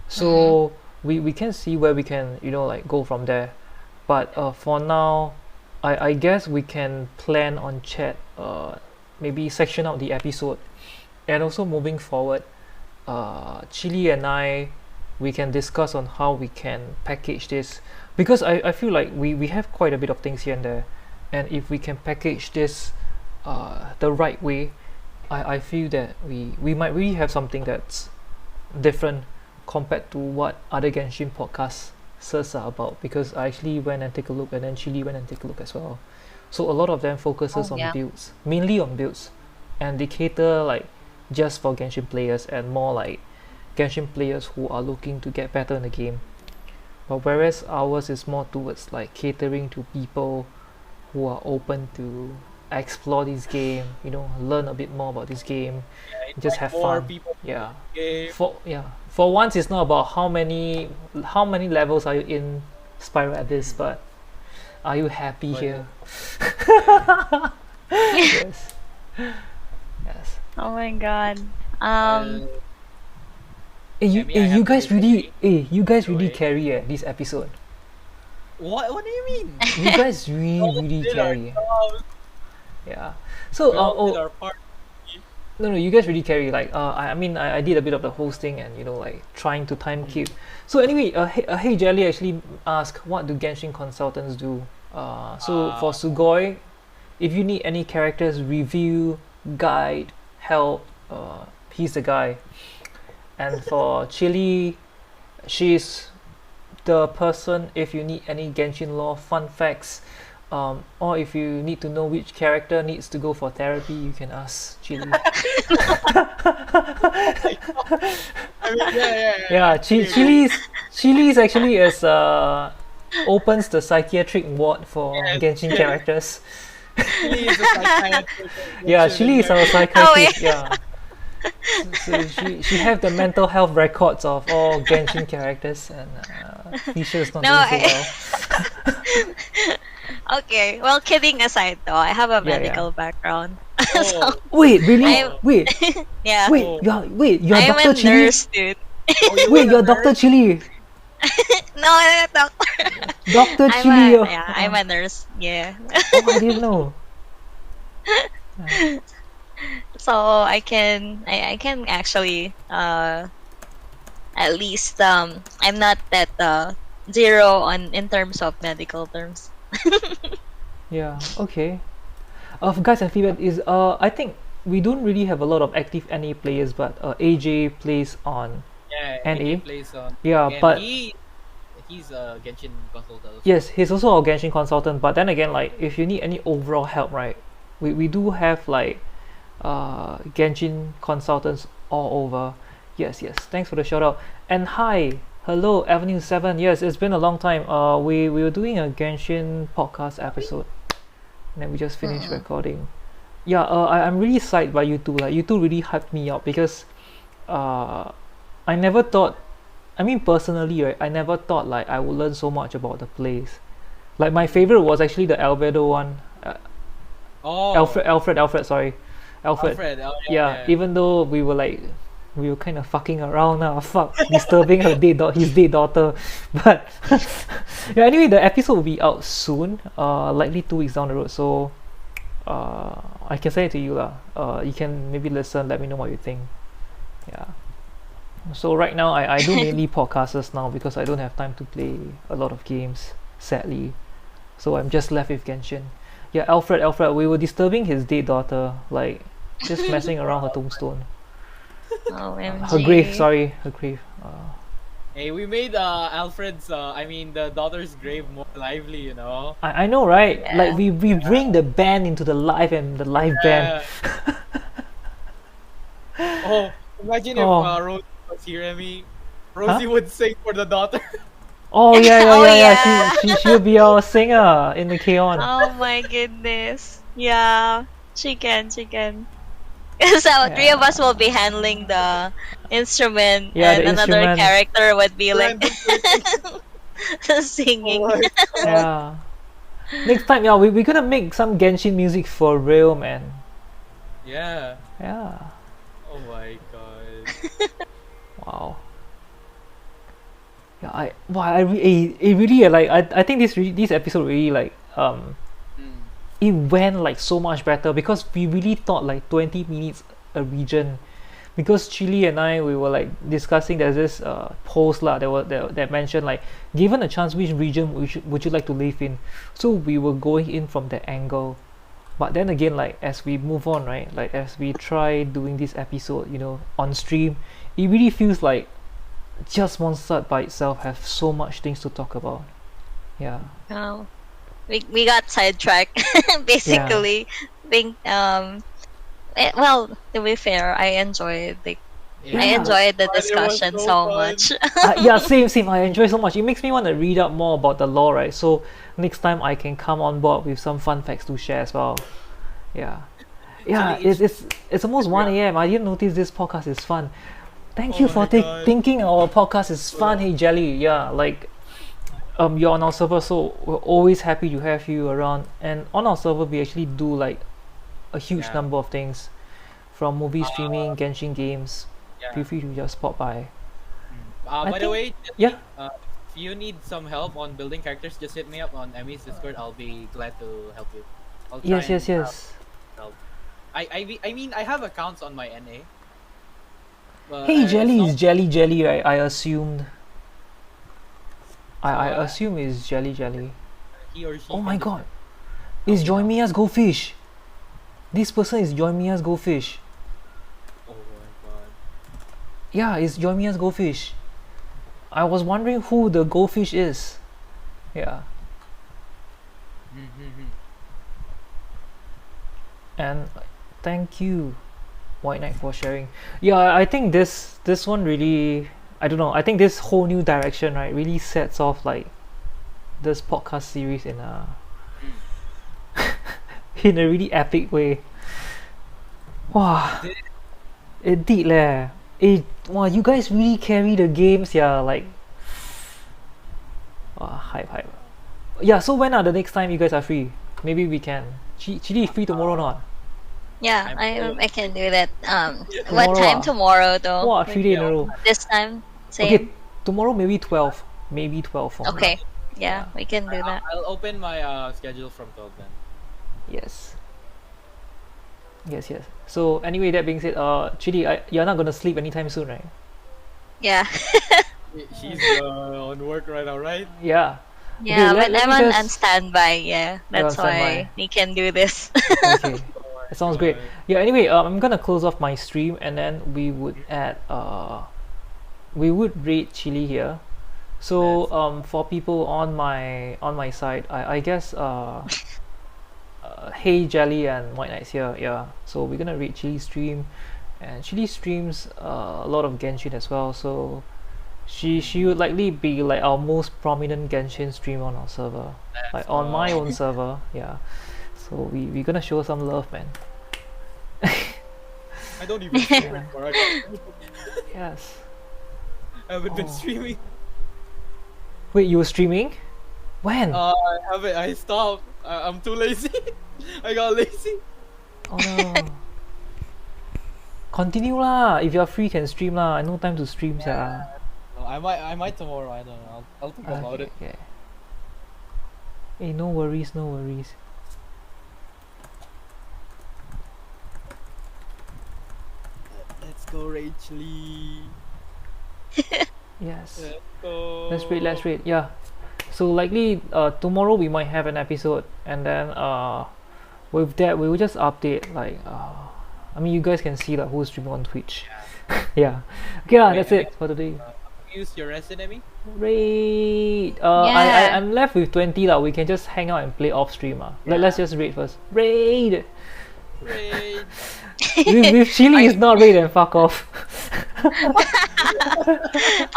So we can see where we can like go from there. But for now, I guess we can plan on chat maybe section out the episode, and also moving forward, Chili and I, we can discuss on how we can package this, because I feel like we have quite a bit of things here and there, and if we can package this the right way, I feel that we might really have something that's different compared to what other Genshin podcasts are about, because I actually went and take a look, and then Chili went and take a look as well. So a lot of them focuses Oh on yeah. builds, mainly on builds, and they cater like just for Genshin players and more like Genshin players who are looking to get better in the game. But whereas ours is more towards like catering to people who are open to explore this game, learn a bit more about this game, Yeah, just invite have more fun. people to Yeah. the game. For once it's not about how many levels are you in Spiral Abyss, but are you happy But here? Oh Yes. Yes. my god. well, Hey, yeah, me, I have to disagree. you guys really Anyway. carry this episode. What do you mean? You guys We all really did our carry. jobs. Yeah. So We all did our part. no, you guys really carry. Like I mean I did a bit of the hosting and like trying to time keep. So anyway, hey Jelly actually asked, what do Genshin consultants do? So for Sugoi, if you need any characters review, guide, help, he's the guy. And for Chili, she's the person if you need any Genshin lore, fun facts, or if you need to know which character needs to go for therapy, you can ask Chili. I mean, yeah. Yeah, Chili's actually is opens the psychiatric ward for Yes, Genshin yes. characters. Chili is a psychiatrist. Yeah, Chili is our Oh psychiatrist. wait. Yeah. So she have the mental health records of all Genshin characters, and Fisher's not No, doing so well. Okay. Well, kidding aside though, I have a Yeah, yeah. medical background. Oh, Wait, really? I'm- Wait, Yeah. Oh. you're I'm Doctor a Chili. nurse, dude. you Wait, were you're a Doctor nurse? Chili. No, I'm a doctor. Doctor Chili. I'm a nurse. Yeah. Oh, I didn't know. So I can actually at least I'm not that zero on in terms of medical terms. Yeah. Okay. Guys, and feedback is I think we don't really have a lot of active NA players, but AJ plays on Yeah, AJ NA. plays on. Yeah, And but he's a Genshin consultant as well. yes, he's also a Genshin consultant. But then again, like if you need any overall help, right, we do have like Genshin consultants all over. Yes, yes. Thanks for the shout out. And hi, hello, Avenue 7. Yes, it's been a long time. We were doing a Genshin podcast episode, and then we just finished Mm. recording. Yeah, I'm really psyched by you two. Like you two really hyped me up because uh, I never thought. I mean, personally, right, I never thought like I would learn so much about the place. Like my favorite was actually the Albedo one. Oh, Alfred, sorry, Alfred. Alfred. Oh, Yeah, even though we were kind of fucking around now, disturbing his dead daughter, but yeah. Anyway, the episode will be out soon, likely 2 weeks down the road. So, I can send it to you lah. You can maybe listen, let me know what you think. Yeah. So right now, I do mainly podcasts now because I don't have time to play a lot of games, sadly. So I'm just left with Genshin. Yeah, Alfred, we were disturbing his dead daughter, like just messing around her tombstone. OMG. Her grave, sorry, her grave. Hey, we made Alfred's, the daughter's grave more lively, you know? I know, right? Yeah. Like we bring the band into the live and the live band. Oh, imagine if Oh. Rosie was here, Emmy. Rosie would sing for the daughter. Oh yeah, Oh, yeah. yeah. She'll be our singer in the K-On. Oh my goodness. Yeah, she can. So three of us will be handling the instrument, Yeah, and the another instrument. character would be like Oh singing. my God. Yeah. Next time, yeah, we're gonna make some Genshin music for real, man. Yeah. Yeah. Oh my God. Wow. Yeah, it really like I think this episode really like Mm. it went like so much better because we really thought like 20 minutes a region, because Chili and I, we were like discussing, there's this post lah that mentioned like, given a chance, which region would you like to live in. So we were going in from that angle, but then again, like as we move on, right, like as we try doing this episode, on stream, it really feels like just Mondstadt by itself have so much things to talk about. Yeah. Oh, we got sidetracked basically. Think well, to be fair, I enjoyed the Yeah. I enjoyed the But it was discussion so so fun. much. Yeah, same. I enjoy so much. It makes me want to read up more about the lore, right? So next time I can come on board with some fun facts to share as well. Yeah. Yeah, Actually, it's almost 1 a.m. I didn't notice this podcast is fun. Thank Oh you for my God. thinking our podcast is fun. Hey Jelly, yeah, like you're on our server, so we're always happy to have you around. And on our server, we actually do like a huge Yeah. number of things, from movie streaming, Genshin games. Yeah. Feel free to just pop by. I By the think- way, Yeah. if you need some help on building characters, just hit me up on Emmy's Discord. I'll be glad to help you. I'll try Yes. and help. I mean, I have accounts on my NA. But Hey, it's Jelly not- is Jelly, right? I assumed. I So, assume is Jelly. he or she. Oh can my just- god. It's Join Me as Goldfish. This person is Join Me as Goldfish. Oh my God. Yeah, it's Join Me as Goldfish. I was wondering who the goldfish is. Yeah. Mm-hmm. And thank you, White Knight, for sharing. Yeah, I think this one really, I don't know, I think this whole new direction, right, really sets off like this podcast series in a in a really epic way. Wow. It did leh. Wow, you guys really carry the games, yeah, like hype. Yeah, so when are the next time you guys are free? Maybe we can. Chili is free tomorrow, not? Yeah, I'm I can do that. Tomorrow, What time tomorrow though? Wow, 3 days in a row. This time, same. Okay, tomorrow maybe 12. Maybe 12 for me. Okay. Yeah, we can do that. I'll open my schedule from 12 then. Yes. Yes, yes. So anyway, that being said, Chidi, you're not gonna sleep anytime soon, right? Yeah. She's on work right now, right? Yeah. Okay, Yeah, but let I'm me on just. standby. Yeah, You're on that's standby. why we can do this. Okay, okay. Oh That my sounds great. god. Yeah. Anyway, I'm gonna close off my stream, and then we would add we would rate Chili here. So Let's for people on my side, I guess Hey Jelly and White Knights here. Yeah. So we're gonna rate Chili stream, and Chili streams a lot of Genshin as well. So she would likely be like our most prominent Genshin streamer on our server, like on my own server. Yeah. So we're gonna show some love, man. I don't even stream anymore. Yes. I haven't been Oh. streaming. Wait, you were streaming? When? I haven't. I stopped. I'm too lazy. I got lazy. Oh no. Continue lah. If you're free, can stream lah. I no time to stream, yeah. I might tomorrow. I don't know. I'll think about it. Okay. Hey, no worries, no worries. Let's go, Rachel. Yes. Let's go. Let's rate. Yeah. So likely tomorrow we might have an episode, and then with that we will just update like I mean you guys can see like who's streaming on Twitch. Yeah. Okay lah, Wait, that's it for today. Use your resident enemy. Raid. Yeah. I'm left with 20 lah. We can just hang out and play off stream ah. Let's just raid first. Raid. Raid. With Chili is not raid and fuck off.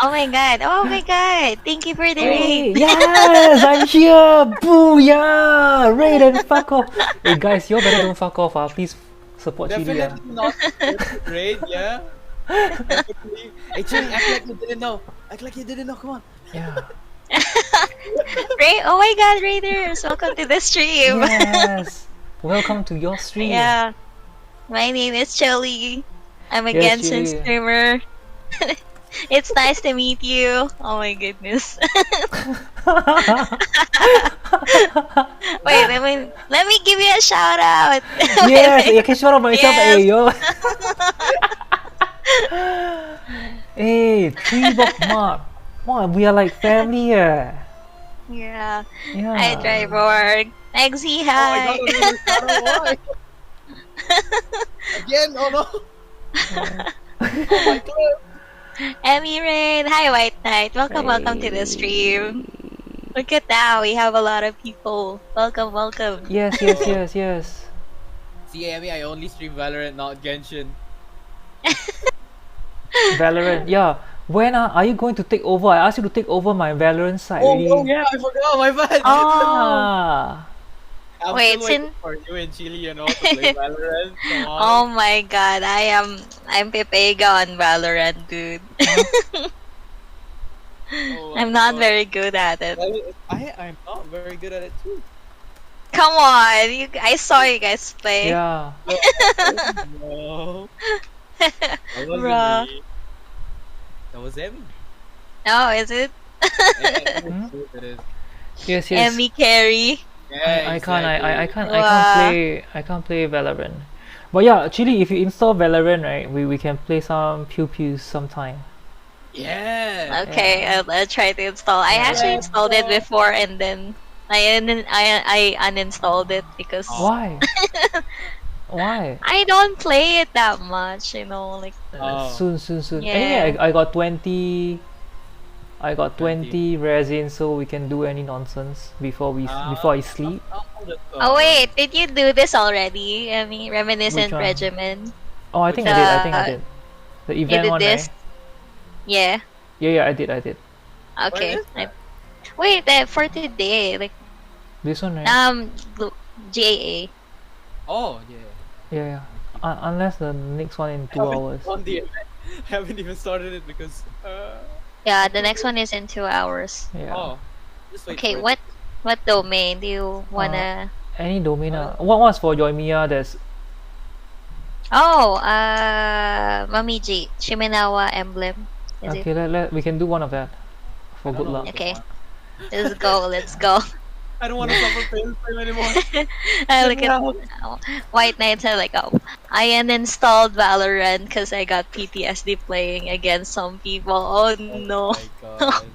Oh my god! Oh my god! Thank you for the Hey, raid. yes, I'm here. Booyah! Raid and fuck off. Hey guys, you better don't fuck off. Please support Chili. Definitely not raid. Yeah. Definitely. Actually, act like you didn't know. Act like you didn't know. Come on. Yeah. Ray! Oh my god, Raiders! Welcome to the stream. Yes. Welcome to your stream. Yeah. My name is Chelly. I'm a Yes, Genshin Chili. streamer. It's nice to meet you. Oh my goodness. Wait, let me give you a shout out. Yes, I can shout out myself. Yes. Hey, yo. Hey, tree bookmark. Wow, we are like family here. Yeah. Yeah. Hi, Triborg. Eggsy, hi. Oh my god! Why? Again? Oh no! Oh my god! Emmy Rain. Hi, White Knight. Welcome to the stream. Look at that. We have a lot of people. Welcome. Yes. See, Amy, I only stream Valorant, not Genshin. Valorant. Yeah. When are you going to take over? I asked you to take over my Valorant side. Oh, really. oh yeah, I forgot. My bad. Ah. I'm Wait, still waiting for you and Chili, you know, to play Valorant. Come on. Oh my god, I'm Pepega on Valorant, dude. Oh, I'm not God. very good at it. Well, I'm not very good at it too. Come on, I saw you guys play. Yeah. No. That wasn't Bruh. me. That was Emmy. Oh, is it? Hmm? It is. Yes. Emmy Carey. Yeah, I can't Wow. I can't play Valorant. But yeah, actually if you install Valorant, right, we can play some pew pews sometime. Yeah. Okay, I'll try to install. I actually installed it before and then I uninstalled it because Why? Why? I don't play it that much, you know, like Oh. Soon. Yeah. Anyway, I got 20 resin, so we can do any nonsense before I sleep. Oh wait, did you do this already? I mean, Reminiscent Which one? Regimen. Oh, I think I did. The You event did one, this? right? Yeah. Yeah, I did. Okay. is Wait, for today, like This one, right? GAA. Oh yeah. Yeah. Unless the next one in 2 hours. On the event. I haven't even started it because. Yeah, the next one is in 2 hours. Yeah. Oh. Just wait Okay, for it. what domain do you wanna? Any domain. What's for Yoimiya? There's Mamiji Shimenawa emblem. Is okay. We can do one of that for good luck. it? Okay. Let's go. I don't want to suffer pain anymore. I Let look me at out. White Knights. I like, oh, I uninstalled Valorant because I got PTSD playing against some people. Oh Oh no. my god.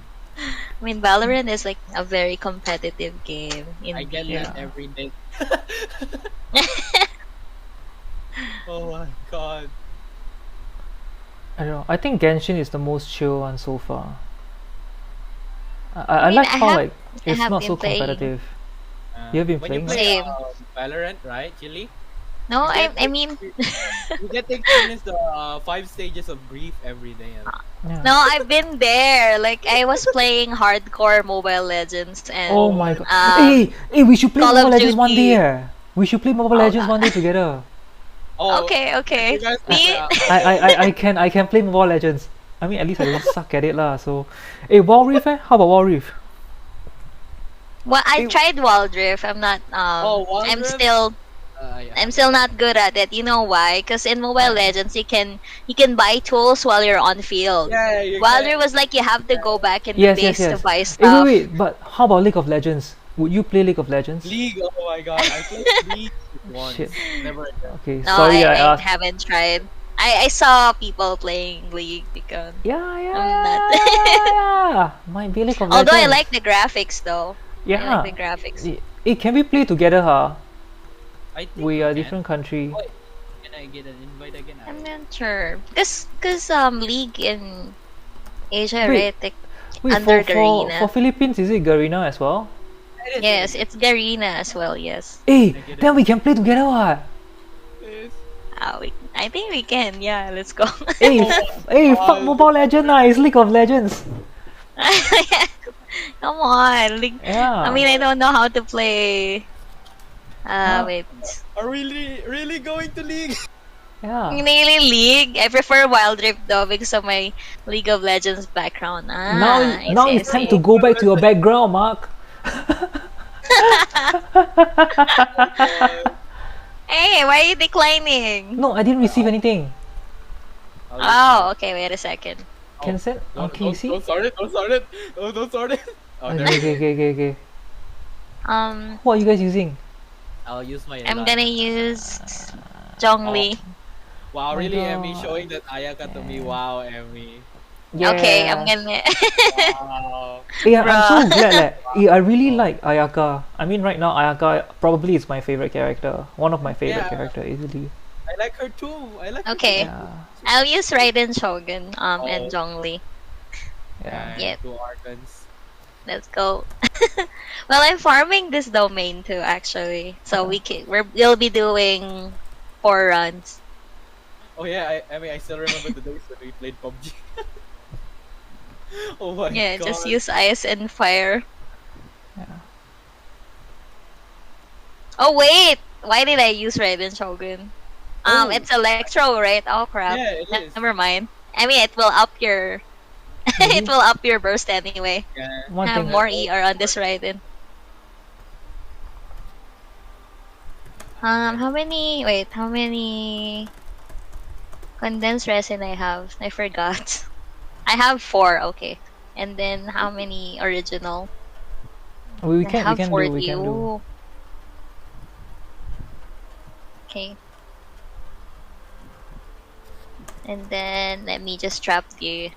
I mean, Valorant is like a very competitive game, I get that indeed. Yeah. every day. Oh my god. I don't know. I think Genshin is the most chill one so far. I I mean, like how like I it's have not so been playing. competitive. You have been When you playing play it? Same. Valorant, right, Chili? No, You get I mean, you get to experience the 5 stages of grief every day. Yeah. no, I've been there. Like, I was playing hardcore Mobile Legends Oh Oh and my my god. god. Hey, we should play Call Mobile of Legends one day. Duty. We should play Mobile Oh, Legends one day together. Oh, okay, if you okay. guys I, will play. Me, I can play Mobile Legends. I mean, at least I don't suck at it lah. So, hey, Wild Rift, eh? How about Wild Rift? well, I Hey, tried Wall Drift. I'm not. Oh, I'm Wandrift? still. I I'm haven't still tried. not good at it. You know why? Because in Mobile Legends, you can buy tools while you're on field. Yeah, you While can. there was like you have to go back in the yes, yes, base to yes. buy Hey, stuff. wait. But how about League of Legends? Would you play League of Legends? League. Oh my god, I played League Shit. once. Never again. Okay, No, sorry I I asked. haven't tried. I saw people playing League because Yeah, yeah, I'm not. yeah, yeah, yeah. Might be League of Although I Legends. like the graphics though. I Yeah. like the graphics. Hey, can we play together, huh? I think We are can. different country. Wait, can I get an invite again? I'm not sure. Cause League in Asia, Wait, right? Like Wait, under for Garena. Philippines, is it Garena as well? It is, Yes, it is. it's Garena as well. Yes. Hey, I get it. then we can play together, what? It is. I think we can. Yeah, let's go. Hey, hey, fuck God. Mobile Legends, nah, it's League of Legends. Come on, League. Yeah. I mean, I don't know how to play. Huh? Wait. Are we really going to League? Yeah. Really League? I prefer Wild Rift though because of my League of Legends background. Now, I now see, I it's time see. to go back to your background, Mark. Hey, why are you declining? No, I didn't receive anything. Oh, okay, wait a second. Can send? Okay, see? Don't start it. Don't start it. Oh, don't start it. Oh, there. Okay. Um, What are you guys using? I'll use my. I'm gonna use Oh. Zhongli. Wow, my really, Emmy God. showing that Ayaka to me. Wow, Emmy. Okay, I'm Yes. gonna. Wow. Yeah, I'm so Bruh. glad that I really like Ayaka. I mean, right now Ayaka probably is my favorite character. One of my favorite Yeah. character, easily. I like her too. I like. Her Okay. too. Yeah, I'll use Raiden Shogun and Oh. Zhongli. yeah. Yep. Two Archons. Let's go. Well, I'm farming this domain too, actually. So we'll be doing 4 runs. Oh yeah, I still remember the days when we played PUBG. Oh my Yeah, god. just use ice and fire. Yeah. Oh wait, why did I use Raiden Shogun? Oh. It's Electro, right? Oh crap. Yeah, it is. Never mind. I mean, it will up your it will up your burst anyway. Yeah. One Have thing. more ER on this Raiden. How many? Wait, how many condensed resin I have? I forgot. I have 4. Okay, and then how many original? We I can have do 40. we can do. Ooh. Okay. And then let me just trap the.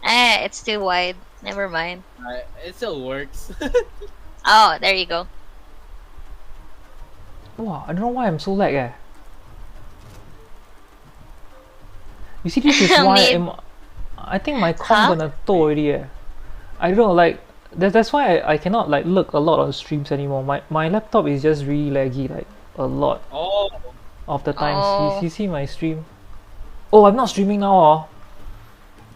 It's too wide. Never mind. It still works. Oh, there you go. Wow, I don't know why I'm so lag. You see, this is why Mid. I think my com Huh? gonna tow already. I don't know, like that's why I cannot like look a lot on streams anymore. My laptop is just really laggy, like a lot Oh. of the times. Oh. You see my stream? Oh, I'm not streaming now. Oh.